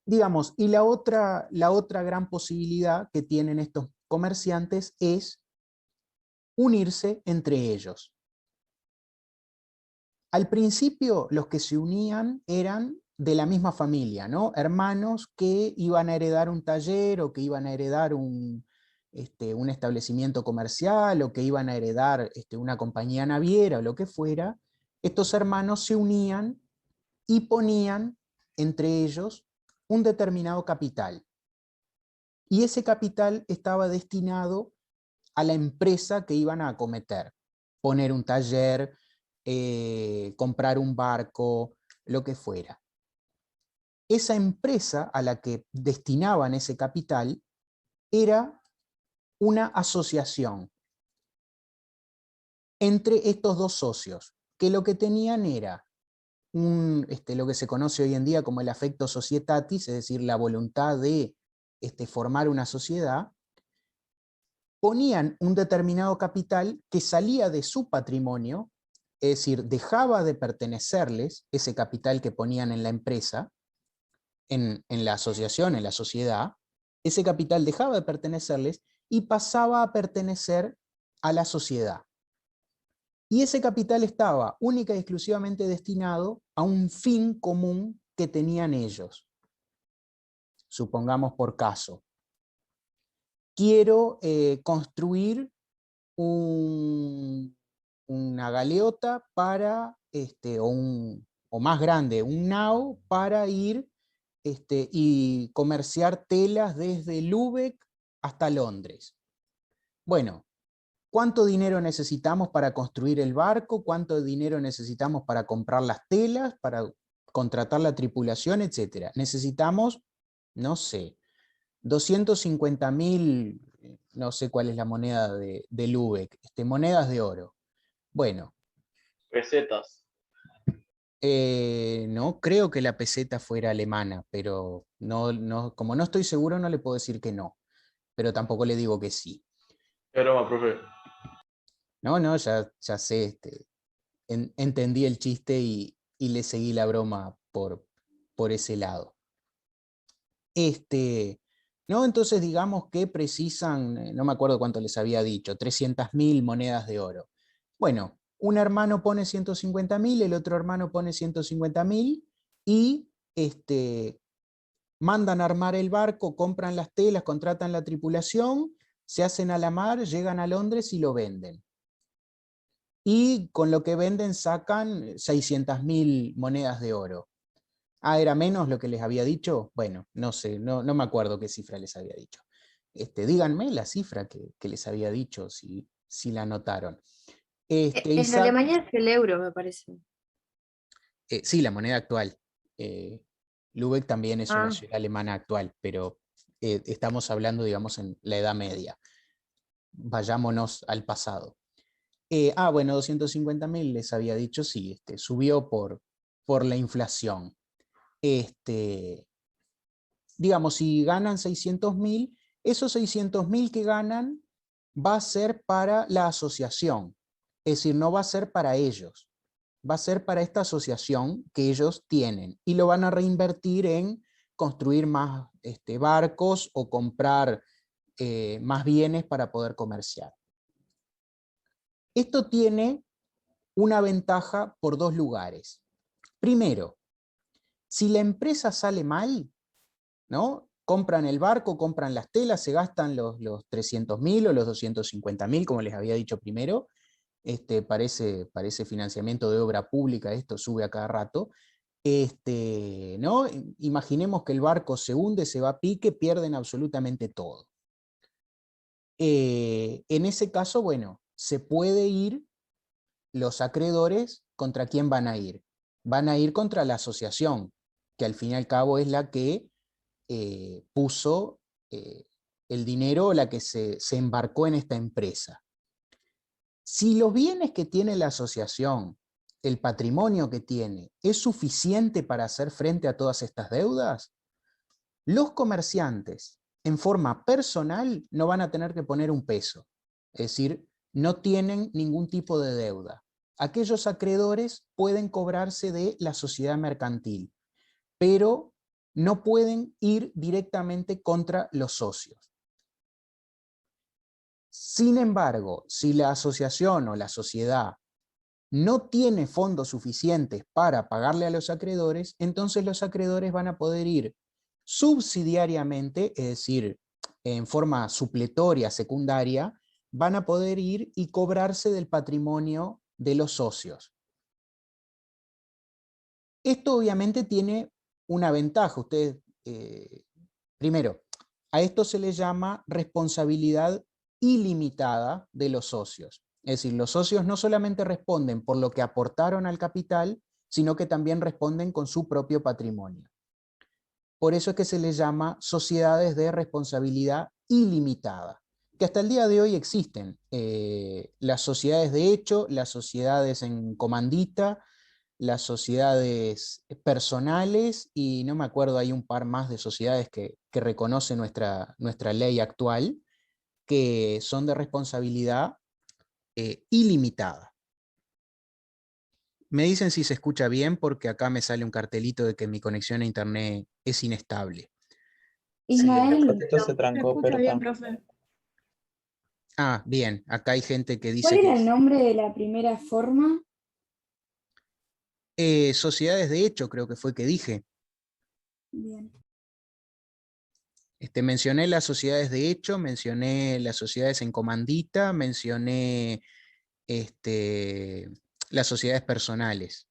Digamos, y la otra gran posibilidad que tienen estos comerciantes es unirse entre ellos. Al principio los que se unían eran de la misma familia, ¿no? Hermanos que iban a heredar un taller o que iban a heredar un establecimiento comercial o que iban a heredar una compañía naviera o lo que fuera. Estos hermanos se unían y ponían entre ellos un determinado capital. Y ese capital estaba destinado a la empresa que iban a acometer. Poner un taller, comprar un barco, lo que fuera. Esa empresa a la que destinaban ese capital era una asociación entre estos dos socios, que lo que tenían era lo que se conoce hoy en día como el affectus societatis, es decir, la voluntad de formar una sociedad. Ponían un determinado capital que salía de su patrimonio, es decir, dejaba de pertenecerles ese capital que ponían en la empresa, en la asociación, en la sociedad. Ese capital dejaba de pertenecerles y pasaba a pertenecer a la sociedad. Y ese capital estaba única y exclusivamente destinado a un fin común que tenían ellos. Supongamos por caso, quiero construir una galeota para, o más grande, un nao para ir y comerciar telas desde Lübeck hasta Londres. Bueno, ¿cuánto dinero necesitamos para construir el barco? ¿Cuánto dinero necesitamos para comprar las telas, para contratar la tripulación, etcétera? Necesitamos, no sé, 250.000, no sé cuál es la moneda de Lübeck, monedas de oro. Bueno.
Pesetas.
No creo que la peseta fuera alemana, pero como no estoy seguro, no le puedo decir que no, pero tampoco le digo que sí.
Qué broma, profe.
No, ya sé, entendí el chiste y le seguí la broma por ese lado. ¿No? Entonces digamos que precisan, no me acuerdo cuánto les había dicho, 300.000 monedas de oro. Bueno, un hermano pone 150.000, el otro hermano pone 150.000 y mandan a armar el barco, compran las telas, contratan la tripulación, se hacen a la mar, llegan a Londres y lo venden. Y con lo que venden sacan 600.000 monedas de oro. Ah, ¿era menos lo que les había dicho? Bueno, no sé, no me acuerdo qué cifra les había dicho. Díganme la cifra que les había dicho, si la anotaron.
En Alemania es el euro, me parece.
Sí, la moneda actual. Lübeck también es una
Ah.
ciudad alemana actual, pero estamos hablando, digamos, en la Edad Media. Vayámonos al pasado. Bueno, 250.000 les había dicho, sí, subió por la inflación. Digamos, si ganan 600.000, esos 600.000 que ganan va a ser para la asociación, es decir, no va a ser para ellos, va a ser para esta asociación que ellos tienen, y lo van a reinvertir en construir más barcos o comprar más bienes para poder comerciar. Esto tiene una ventaja por dos lugares. Primero, si la empresa sale mal, ¿no? Compran el barco, compran las telas, se gastan los 300.000 o los 250.000, como les había dicho primero. Parece financiamiento de obra pública, esto sube a cada rato. ¿No? Imaginemos que el barco se hunde, se va a pique, pierden absolutamente todo. En ese caso, bueno, se puede ir los acreedores, ¿contra quién van a ir? Van a ir contra la asociación, que al fin y al cabo es la que puso el dinero, la que se embarcó en esta empresa. Si los bienes que tiene la asociación, el patrimonio que tiene, es suficiente para hacer frente a todas estas deudas, los comerciantes en forma personal no van a tener que poner un peso. Es decir, no tienen ningún tipo de deuda. Aquellos acreedores pueden cobrarse de la sociedad mercantil, pero no pueden ir directamente contra los socios. Sin embargo, si la asociación o la sociedad no tiene fondos suficientes para pagarle a los acreedores, entonces los acreedores van a poder ir subsidiariamente, es decir, en forma supletoria, secundaria, van a poder ir y cobrarse del patrimonio de los socios. Esto obviamente tiene una ventaja. Ustedes, primero, a esto se le llama responsabilidad ilimitada de los socios. Es decir, los socios no solamente responden por lo que aportaron al capital, sino que también responden con su propio patrimonio. Por eso es que se les llama sociedades de responsabilidad ilimitada, que hasta el día de hoy existen. Las sociedades de hecho, las sociedades en comandita, las sociedades personales, y no me acuerdo, hay un par más de sociedades que reconoce nuestra ley actual, que son de responsabilidad ilimitada. Me dicen si se escucha bien, porque acá me sale un cartelito de que mi conexión a internet es inestable.
Ismael,
Esto se
Se
trancó,
escucha
pero
bien, profe.
Bien, acá hay gente que dice
¿cuál era
que
el nombre de la primera forma?
sociedades de hecho, creo que fue que dije.
Bien.
Mencioné las sociedades de hecho, mencioné las sociedades en comandita, mencioné las sociedades personales,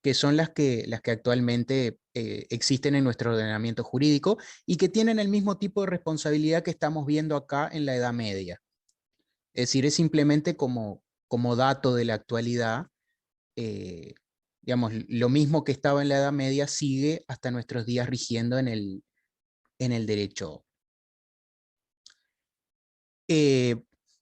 que son las que actualmente existen en nuestro ordenamiento jurídico y que tienen el mismo tipo de responsabilidad que estamos viendo acá en la Edad Media. Es decir, es simplemente como dato de la actualidad, digamos, lo mismo que estaba en la Edad Media sigue hasta nuestros días rigiendo en el derecho.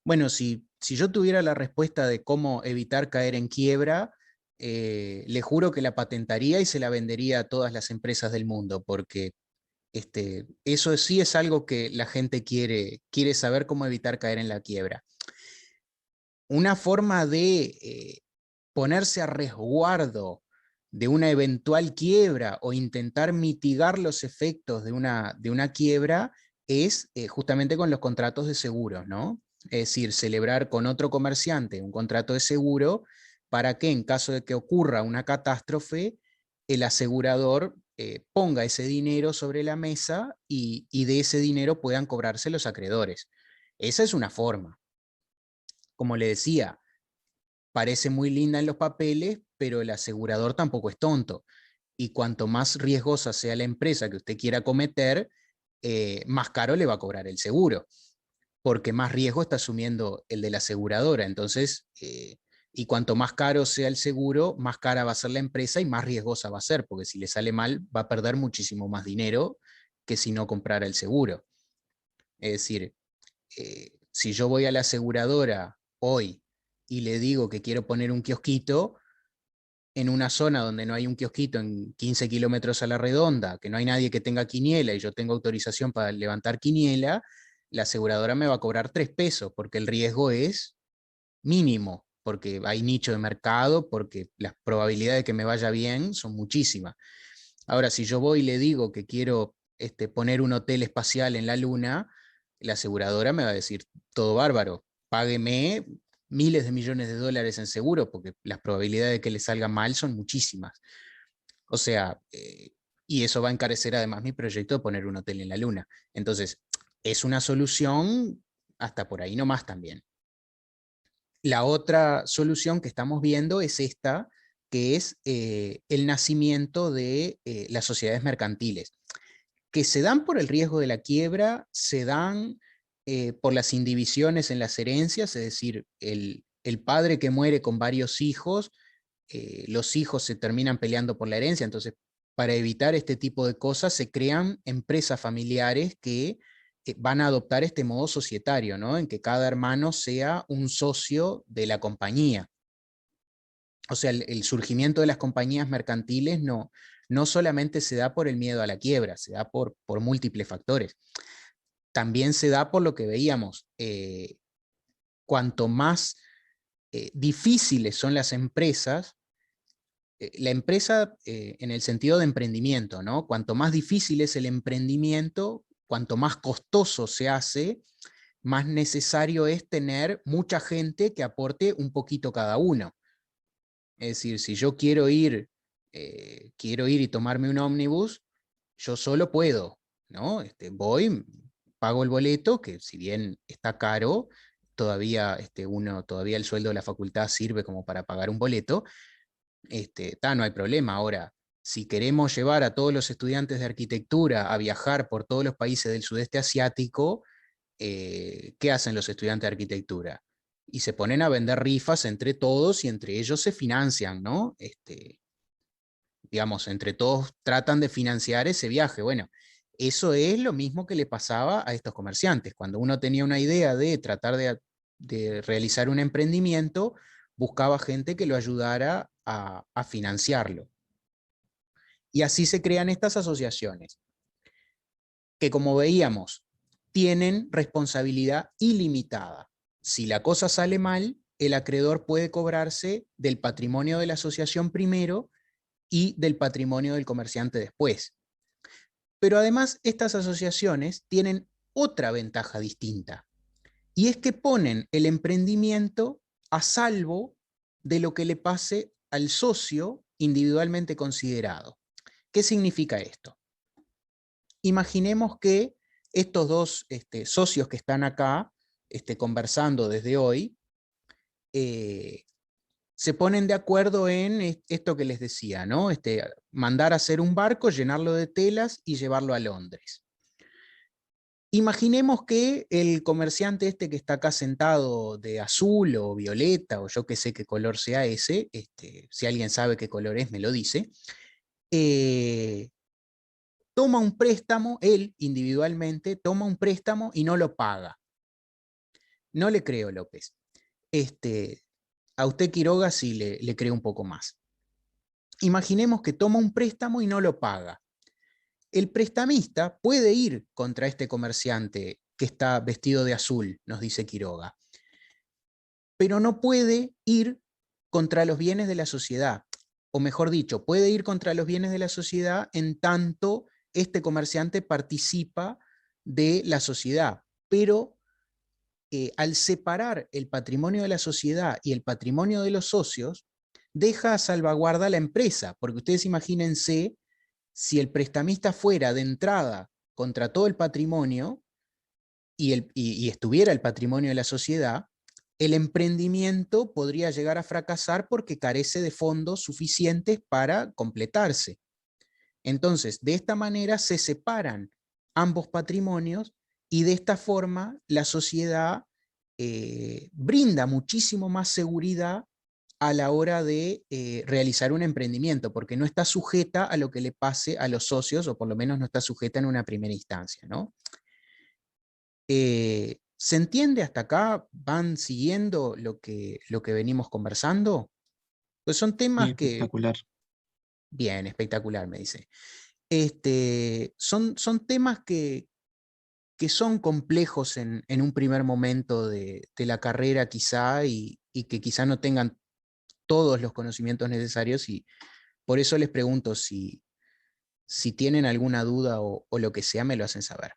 Bueno, si si yo tuviera la respuesta de cómo evitar caer en quiebra, le juro que la patentaría y se la vendería a todas las empresas del mundo, porque eso sí es algo que la gente quiere saber cómo evitar caer en la quiebra. Una forma de ponerse a resguardo de una eventual quiebra o intentar mitigar los efectos de una quiebra es justamente con los contratos de seguros, ¿no? Es decir, celebrar con otro comerciante un contrato de seguro para que en caso de que ocurra una catástrofe, el asegurador ponga ese dinero sobre la mesa y de ese dinero puedan cobrarse los acreedores. Esa es una forma. Como le decía, parece muy linda en los papeles, pero el asegurador tampoco es tonto. Y cuanto más riesgosa sea la empresa que usted quiera cometer, más caro le va a cobrar el seguro, porque más riesgo está asumiendo el de la aseguradora. Entonces, y cuanto más caro sea el seguro, más cara va a ser la empresa y más riesgosa va a ser, porque si le sale mal, va a perder muchísimo más dinero que si no comprara el seguro. Es decir, si yo voy a la aseguradora hoy y le digo que quiero poner un kiosquito en una zona donde no hay un kiosquito en 15 kilómetros a la redonda, que no hay nadie que tenga quiniela y yo tengo autorización para levantar quiniela, la aseguradora me va a cobrar 3 pesos porque el riesgo es mínimo, porque hay nicho de mercado, porque las probabilidades de que me vaya bien son muchísimas. Ahora, si yo voy y le digo que quiero poner un hotel espacial en la Luna, la aseguradora me va a decir, todo bárbaro, págueme miles de millones de dólares en seguro, porque las probabilidades de que le salga mal son muchísimas. O sea, y eso va a encarecer además mi proyecto de poner un hotel en la Luna. Entonces, es una solución hasta por ahí nomás también. La otra solución que estamos viendo es esta, que es el nacimiento de las sociedades mercantiles, que se dan por el riesgo de la quiebra, se dan por las indivisiones en las herencias, es decir, el padre que muere con varios hijos, los hijos se terminan peleando por la herencia, entonces para evitar este tipo de cosas se crean empresas familiares que van a adoptar este modo societario, ¿no? En que cada hermano sea un socio de la compañía. O sea, el surgimiento de las compañías mercantiles no solamente se da por el miedo a la quiebra, se da por múltiples factores. También se da por lo que veíamos, cuanto más difíciles son las empresas, la empresa en el sentido de emprendimiento, ¿no? Cuanto más difícil es el emprendimiento, cuanto más costoso se hace, más necesario es tener mucha gente que aporte un poquito cada uno. Es decir, si yo quiero ir y tomarme un ómnibus, yo solo puedo, ¿no? Voy, pago el boleto, que si bien está caro, todavía, todavía el sueldo de la facultad sirve como para pagar un boleto, no hay problema. Ahora, si queremos llevar a todos los estudiantes de arquitectura a viajar por todos los países del sudeste asiático, ¿qué hacen los estudiantes de arquitectura? Y se ponen a vender rifas entre todos y entre ellos se financian, ¿no? Digamos, entre todos tratan de financiar ese viaje. Bueno, eso es lo mismo que le pasaba a estos comerciantes. Cuando uno tenía una idea de tratar de realizar un emprendimiento, buscaba gente que lo ayudara a financiarlo. Y así se crean estas asociaciones, que como veíamos, tienen responsabilidad ilimitada. Si la cosa sale mal, el acreedor puede cobrarse del patrimonio de la asociación primero y del patrimonio del comerciante después. Pero además, estas asociaciones tienen otra ventaja distinta, y es que ponen el emprendimiento a salvo de lo que le pase al socio individualmente considerado. ¿Qué significa esto? Imaginemos que estos dos socios que están acá conversando desde hoy, se ponen de acuerdo en esto que les decía, ¿no? Mandar a hacer un barco, llenarlo de telas y llevarlo a Londres. Imaginemos que el comerciante que está acá sentado de azul o violeta, o yo que sé qué color sea ese, si alguien sabe qué color es, me lo dice, toma un préstamo, él individualmente toma un préstamo y no lo paga. No le creo, López. A usted, Quiroga, sí le creo un poco más. Imaginemos que toma un préstamo y no lo paga. El prestamista puede ir contra este comerciante que está vestido de azul, nos dice Quiroga, pero no puede ir contra los bienes de la sociedad, o mejor dicho, puede ir contra los bienes de la sociedad en tanto este comerciante participa de la sociedad, pero al separar el patrimonio de la sociedad y el patrimonio de los socios, deja a salvaguarda la empresa, porque ustedes imagínense si el prestamista fuera de entrada contra todo el patrimonio y estuviera el patrimonio de la sociedad, el emprendimiento podría llegar a fracasar porque carece de fondos suficientes para completarse. Entonces, de esta manera se separan ambos patrimonios y de esta forma la sociedad brinda muchísimo más seguridad a la hora de realizar un emprendimiento, porque no está sujeta a lo que le pase a los socios, o por lo menos no está sujeta en una primera instancia, ¿no? ¿Se entiende hasta acá? ¿Van siguiendo lo que venimos conversando? Pues son
Sí,
temas que...
espectacular.
Bien, espectacular, me dice. Son temas que son complejos en un primer momento de la carrera quizá, y que quizá no tengan todos los conocimientos necesarios, y por eso les pregunto si tienen alguna duda o lo que sea, me lo hacen saber.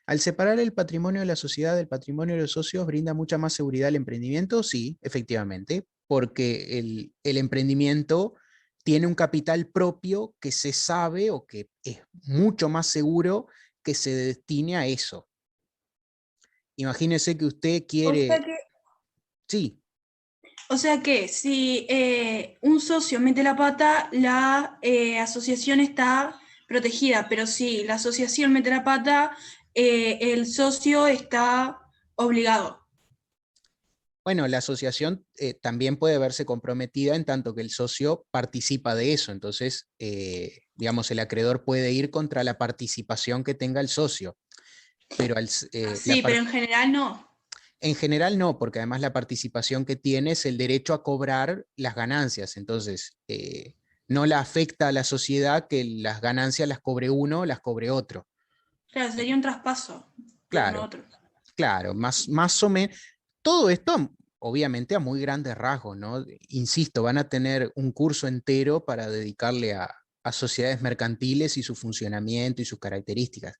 Al separar el patrimonio de la sociedad del patrimonio de los socios, ¿brinda mucha más seguridad al emprendimiento? Sí, efectivamente, porque el emprendimiento tiene un capital propio que se sabe, o que es mucho más seguro que se destine a eso. Imagínese que usted quiere... Sí.
O sea que si un socio mete la pata, la asociación está protegida, pero si la asociación mete la pata, el socio está obligado.
Bueno, la asociación también puede verse comprometida en tanto que el socio participa de eso. Entonces, digamos, el acreedor puede ir contra la participación que tenga el socio. Pero
Sí, pero en general no.
En general no, porque además la participación que tiene es el derecho a cobrar las ganancias. Entonces, no la afecta a la sociedad que las ganancias las cobre uno o las cobre otro.
Claro, sería un traspaso de uno a
Claro,
otro.
claro, más o menos. Todo esto, obviamente, a muy grandes rasgos, ¿no? Insisto, van a tener un curso entero para dedicarle a sociedades mercantiles y su funcionamiento y sus características.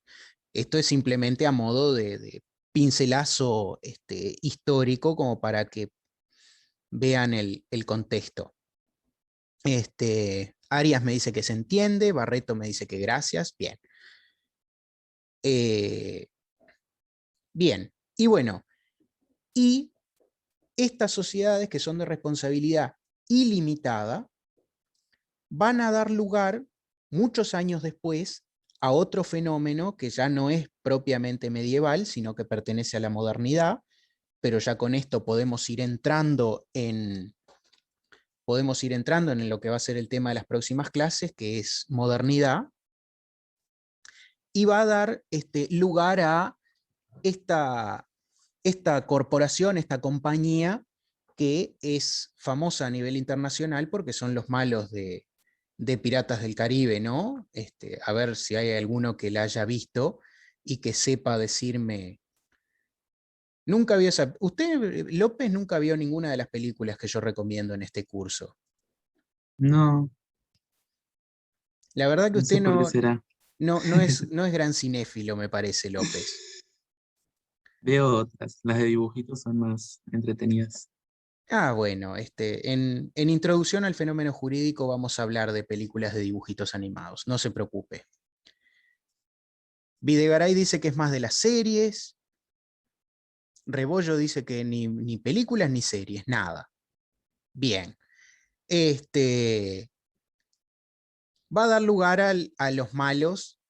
Esto es simplemente a modo de pincelazo histórico, como para que vean el contexto. Arias me dice que se entiende, Barreto me dice que gracias, bien. Bien, y bueno, y estas sociedades que son de responsabilidad ilimitada van a dar lugar muchos años después a otro fenómeno que ya no es propiamente medieval, sino que pertenece a la modernidad, pero ya con esto podemos ir entrando en lo que va a ser el tema de las próximas clases, que es modernidad, y va a dar lugar a esta corporación, esta compañía, que es famosa a nivel internacional porque son los malos de Piratas del Caribe, ¿no? A ver si hay alguno que la haya visto y que sepa decirme. Nunca vio esa. Usted, López, nunca vio ninguna de las películas que yo recomiendo en este curso.
No,
La verdad que
no sé
usted
por qué será.
no es gran cinéfilo, me parece, López.
Veo otras, las de dibujitos son más entretenidas.
Ah, bueno, en Introducción al Fenómeno Jurídico vamos a hablar de películas de dibujitos animados, no se preocupe. Videgaray dice que es más de las series. Rebollo dice que ni películas ni series, nada. Bien. Va a dar lugar a los malos.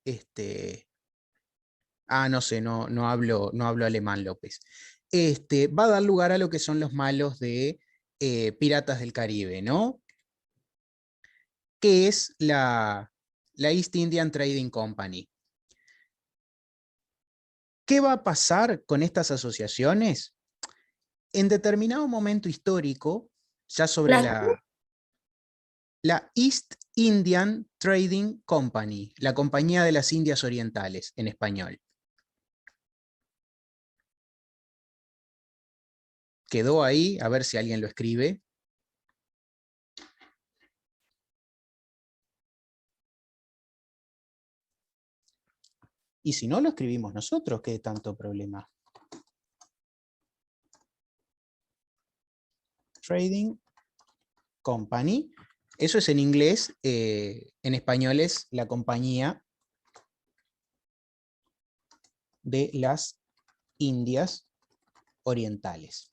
No sé, no hablo alemán, López. Va a dar lugar a lo que son los malos de Piratas del Caribe, ¿no? Que es la East Indian Trading Company. ¿Qué va a pasar con estas asociaciones? en determinado momento histórico, ya sobre la East Indian Trading Company, la Compañía de las Indias Orientales en español. Quedó ahí, a ver si alguien lo escribe. Y si no, lo escribimos nosotros, ¿qué tanto problema? Trading Company. Eso es en inglés, en español es la Compañía de las Indias Orientales.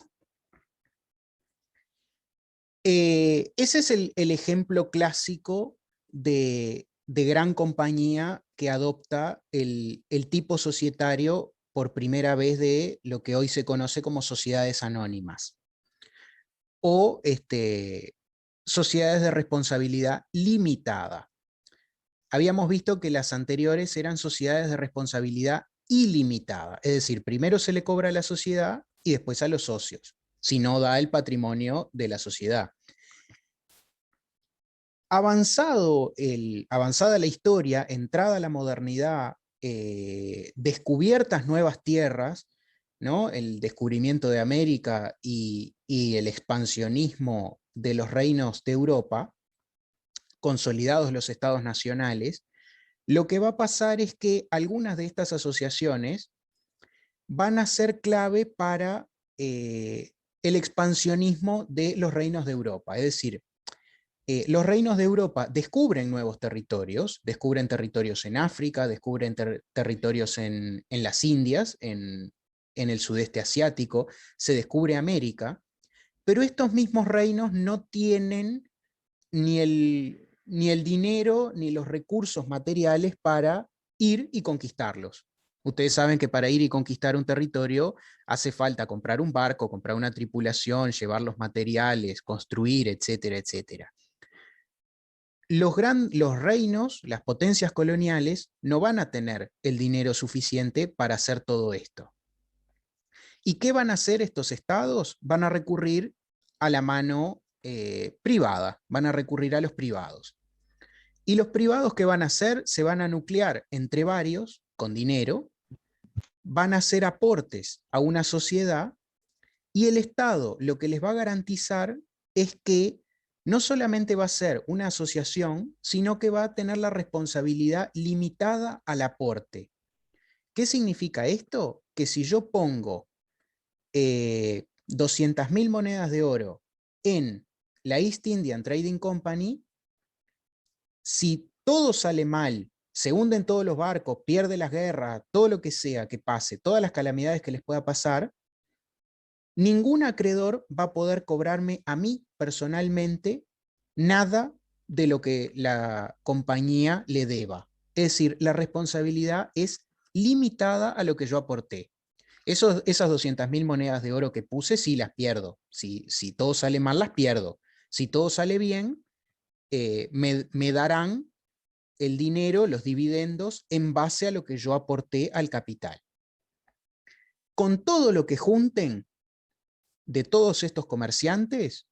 Ese es el ejemplo clásico de gran compañía que adopta el tipo societario por primera vez de lo que hoy se conoce como sociedades anónimas, o sociedades de responsabilidad limitada. Habíamos visto que las anteriores eran sociedades de responsabilidad ilimitada, es decir, primero se le cobra a la sociedad y después a los socios, si no da el patrimonio de la sociedad. Avanzada la historia, entrada la modernidad, descubiertas nuevas tierras, ¿no? El descubrimiento de América y el expansionismo de los reinos de Europa, consolidados los estados nacionales, lo que va a pasar es que algunas de estas asociaciones van a ser clave para el expansionismo de los reinos de Europa. Es decir, los reinos de Europa descubren nuevos territorios, descubren territorios en África, descubren territorios en las Indias, en el sudeste asiático, se descubre América, pero estos mismos reinos no tienen ni el dinero ni los recursos materiales para ir y conquistarlos. Ustedes saben que para ir y conquistar un territorio hace falta comprar un barco, comprar una tripulación, llevar los materiales, construir, etcétera, etcétera. Los reinos, las potencias coloniales, no van a tener el dinero suficiente para hacer todo esto. ¿Y qué van a hacer estos estados? Van a recurrir a la mano privada, van a recurrir a los privados. Y los privados, ¿qué van a hacer? Se van a nuclear entre varios, con dinero, van a hacer aportes a una sociedad, y el Estado lo que les va a garantizar es que no solamente va a ser una asociación, sino que va a tener la responsabilidad limitada al aporte. ¿Qué significa esto? Que si yo pongo 200.000 monedas de oro en la East Indian Trading Company, si todo sale mal, se hunden todos los barcos, pierde las guerras, todo lo que sea que pase, todas las calamidades que les pueda pasar, ningún acreedor va a poder cobrarme a mí personalmente nada de lo que la compañía le deba. Es decir, la responsabilidad es limitada a lo que yo aporté. Esas 200.000 monedas de oro que puse, sí las pierdo. Si todo sale mal, las pierdo. Si todo sale bien, me darán el dinero, los dividendos, en base a lo que yo aporté al capital. Con todo lo que junten de todos estos comerciantes,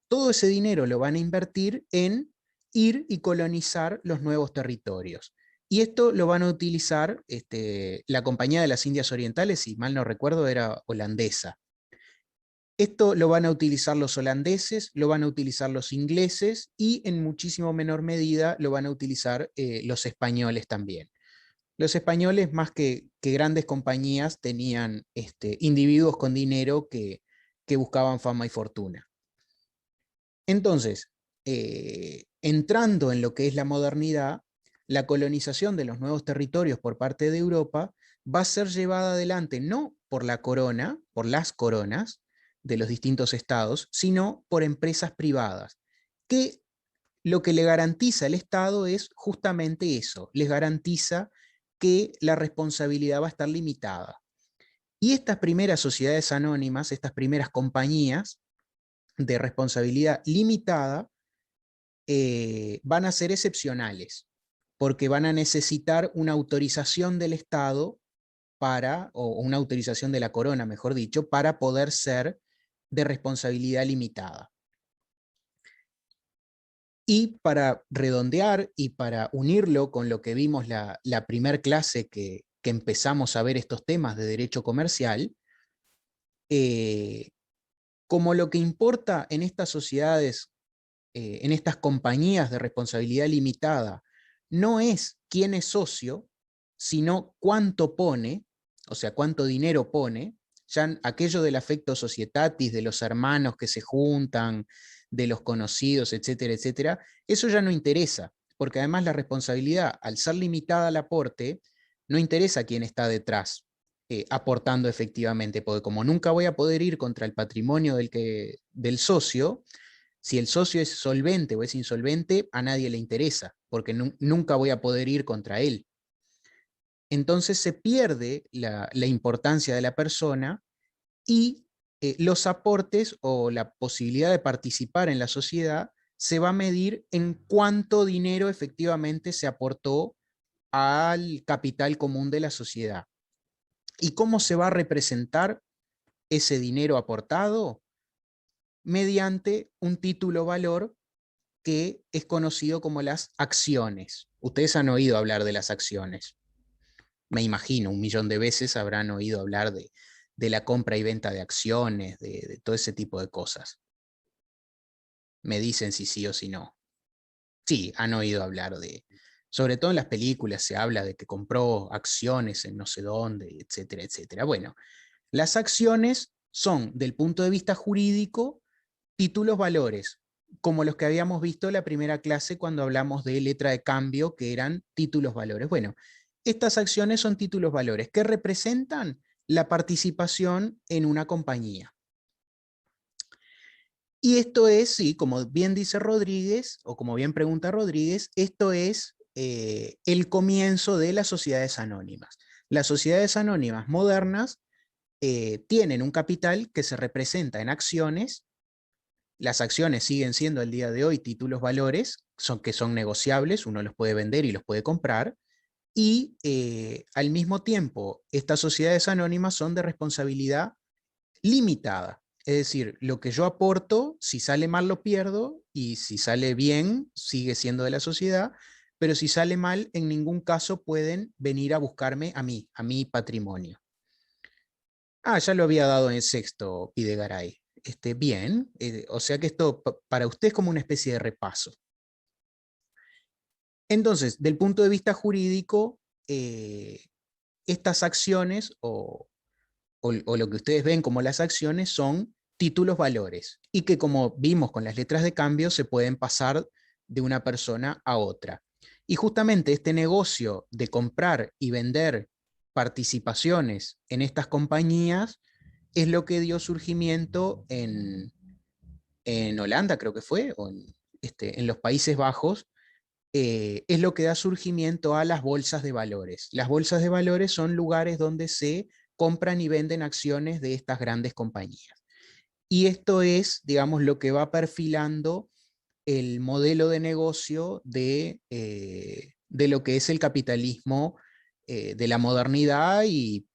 todo ese dinero lo van a invertir en ir y colonizar los nuevos territorios. Y esto lo van a utilizar la Compañía de las Indias Orientales, si mal no recuerdo, era holandesa. Esto lo van a utilizar los holandeses, lo van a utilizar los ingleses y en muchísimo menor medida lo van a utilizar los españoles también. Los españoles, más que grandes compañías, tenían individuos con dinero que buscaban fama y fortuna. Entonces, entrando en lo que es la modernidad, la colonización de los nuevos territorios por parte de Europa va a ser llevada adelante no por la corona, por las coronas de los distintos estados, sino por empresas privadas, que lo que le garantiza el Estado es justamente eso, les garantiza que la responsabilidad va a estar limitada. Y estas primeras sociedades anónimas, estas primeras compañías de responsabilidad limitada, van a ser excepcionales, porque van a necesitar una autorización del Estado o una autorización de la corona, mejor dicho, para poder ser de responsabilidad limitada. Y para redondear y para unirlo con lo que vimos la primer clase que empezamos a ver estos temas de derecho comercial, como lo que importa en estas sociedades, en estas compañías de responsabilidad limitada, no es quién es socio, sino cuánto pone, o sea, cuánto dinero pone. Ya aquello del affecto societatis, de los hermanos que se juntan, de los conocidos, etcétera, etcétera, eso ya no interesa, porque además la responsabilidad, al ser limitada al aporte, no interesa quién está detrás, aportando efectivamente, porque como nunca voy a poder ir contra el patrimonio del socio, si el socio es solvente o es insolvente, a nadie le interesa, porque nunca voy a poder ir contra él. Entonces se pierde la importancia de la persona y los aportes o la posibilidad de participar en la sociedad se va a medir en cuánto dinero efectivamente se aportó al capital común de la sociedad. ¿Y cómo se va a representar ese dinero aportado? Mediante un título valor que es conocido como las acciones. Ustedes han oído hablar de las acciones. Me imagino, 1.000.000 de veces habrán oído hablar de la compra y venta de acciones, de todo ese tipo de cosas. Me dicen si sí o si no. Sí, han oído hablar sobre todo en las películas se habla de que compró acciones en no sé dónde, etcétera, etcétera. Bueno, las acciones son, del punto de vista jurídico, títulos valores, como los que habíamos visto en la primera clase cuando hablamos de letra de cambio, que eran títulos valores. Bueno, estas acciones son títulos valores que representan la participación en una compañía. Y esto es, sí, como bien dice Rodríguez, o como bien pregunta Rodríguez, esto es el comienzo de las sociedades anónimas. Las sociedades anónimas modernas tienen un capital que se representa en acciones. Las acciones siguen siendo al día de hoy títulos valores, que son negociables, uno los puede vender y los puede comprar, y al mismo tiempo estas sociedades anónimas son de responsabilidad limitada. Es decir, lo que yo aporto, si sale mal lo pierdo, y si sale bien, sigue siendo de la sociedad, pero si sale mal, en ningún caso pueden venir a buscarme a mí, a mi patrimonio. Ah, ya lo había dado en sexto, Videgaray. Bien, o sea que esto para usted es como una especie de repaso. Entonces, del punto de vista jurídico, estas acciones o lo que ustedes ven como las acciones son títulos valores y que, como vimos con las letras de cambio, se pueden pasar de una persona a otra. Y justamente este negocio de comprar y vender participaciones en estas compañías es lo que dio surgimiento en Holanda, creo que fue, o en los Países Bajos, es lo que da surgimiento a las bolsas de valores. Las bolsas de valores son lugares donde se compran y venden acciones de estas grandes compañías. Y esto es, digamos, lo que va perfilando el modelo de negocio de lo que es el capitalismo de la modernidad y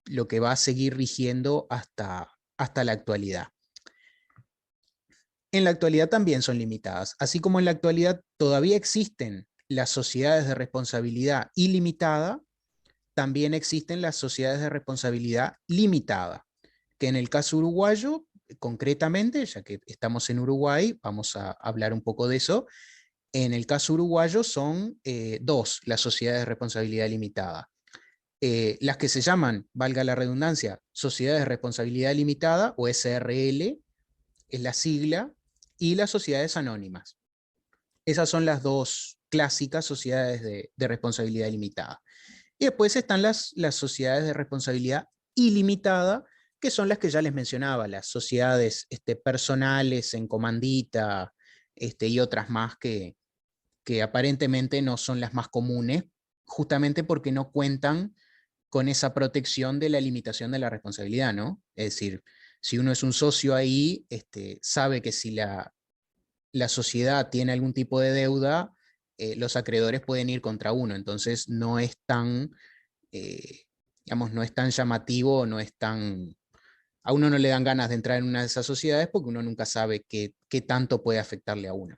lo que va a seguir rigiendo hasta la actualidad. En la actualidad también son limitadas, así como en la actualidad todavía existen las sociedades de responsabilidad ilimitada, también existen las sociedades de responsabilidad limitada, que en el caso uruguayo, concretamente, ya que estamos en Uruguay, vamos a hablar un poco de eso. En el caso uruguayo son dos las sociedades de responsabilidad limitada. Las que se llaman, valga la redundancia, sociedades de responsabilidad limitada, o SRL, es la sigla, y las sociedades anónimas. Esas son las dos clásicas sociedades de responsabilidad limitada. Y después están las sociedades de responsabilidad ilimitada, que son las que ya les mencionaba, las sociedades personales en comandita, y otras más que aparentemente no son las más comunes, justamente porque no cuentan con esa protección de la limitación de la responsabilidad, ¿no? Es decir, si uno es un socio ahí, sabe que si la sociedad tiene algún tipo de deuda, los acreedores pueden ir contra uno, entonces no es tan, digamos, no es tan llamativo, no es tan a uno no le dan ganas de entrar en una de esas sociedades porque uno nunca sabe qué tanto puede afectarle a uno.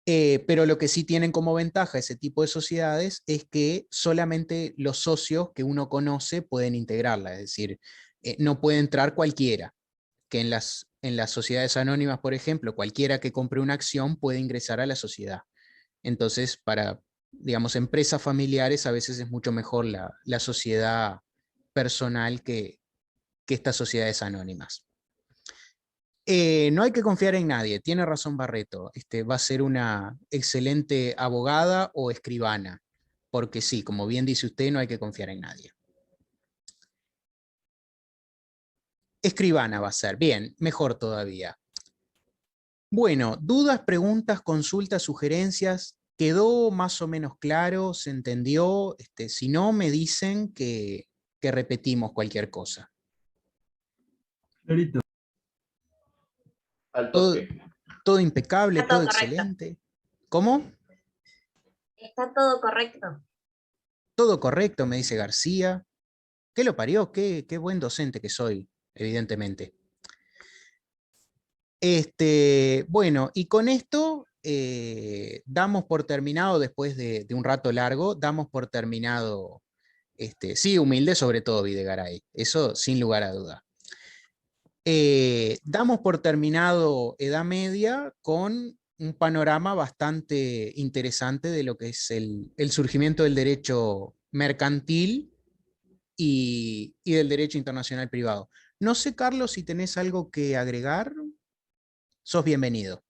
Pero lo que sí tienen como ventaja ese tipo de sociedades es que solamente los socios que uno conoce pueden integrarla, es decir, no puede entrar cualquiera, que en las sociedades anónimas, por ejemplo, cualquiera que compre una acción puede ingresar a la sociedad. Entonces, para, digamos, empresas familiares a veces es mucho mejor la sociedad personal que estas sociedades anónimas. No hay que confiar en nadie, tiene razón Barreto, va a ser una excelente abogada o escribana, porque sí, como bien dice usted, no hay que confiar en nadie. Escribana va a ser, bien, mejor todavía. Bueno, dudas, preguntas, consultas, sugerencias, ¿quedó más o menos claro? ¿Se entendió? Si no, me dicen que repetimos cualquier cosa.
Clarito.
Al
Todo,
toque.
todo impecable,
Está todo
todo
correcto.
excelente. ¿Cómo?
Está todo correcto.
Todo correcto, me dice García. ¿Qué lo parió? Qué buen docente que soy, evidentemente. Bueno, y con esto damos por terminado, después de un rato largo, damos por terminado, sí, humilde sobre todo Videgaray, eso sin lugar a duda. Damos por terminado Edad Media con un panorama bastante interesante de lo que es el surgimiento del derecho mercantil y del derecho internacional privado. No sé, Carlos, si tenés algo que agregar, sos bienvenido.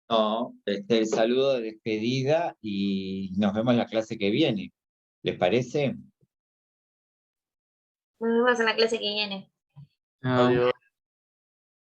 No, el saludo de despedida y nos vemos en la clase que viene. ¿Les parece?
Nos vemos en la clase que viene.
Chao.
Adiós.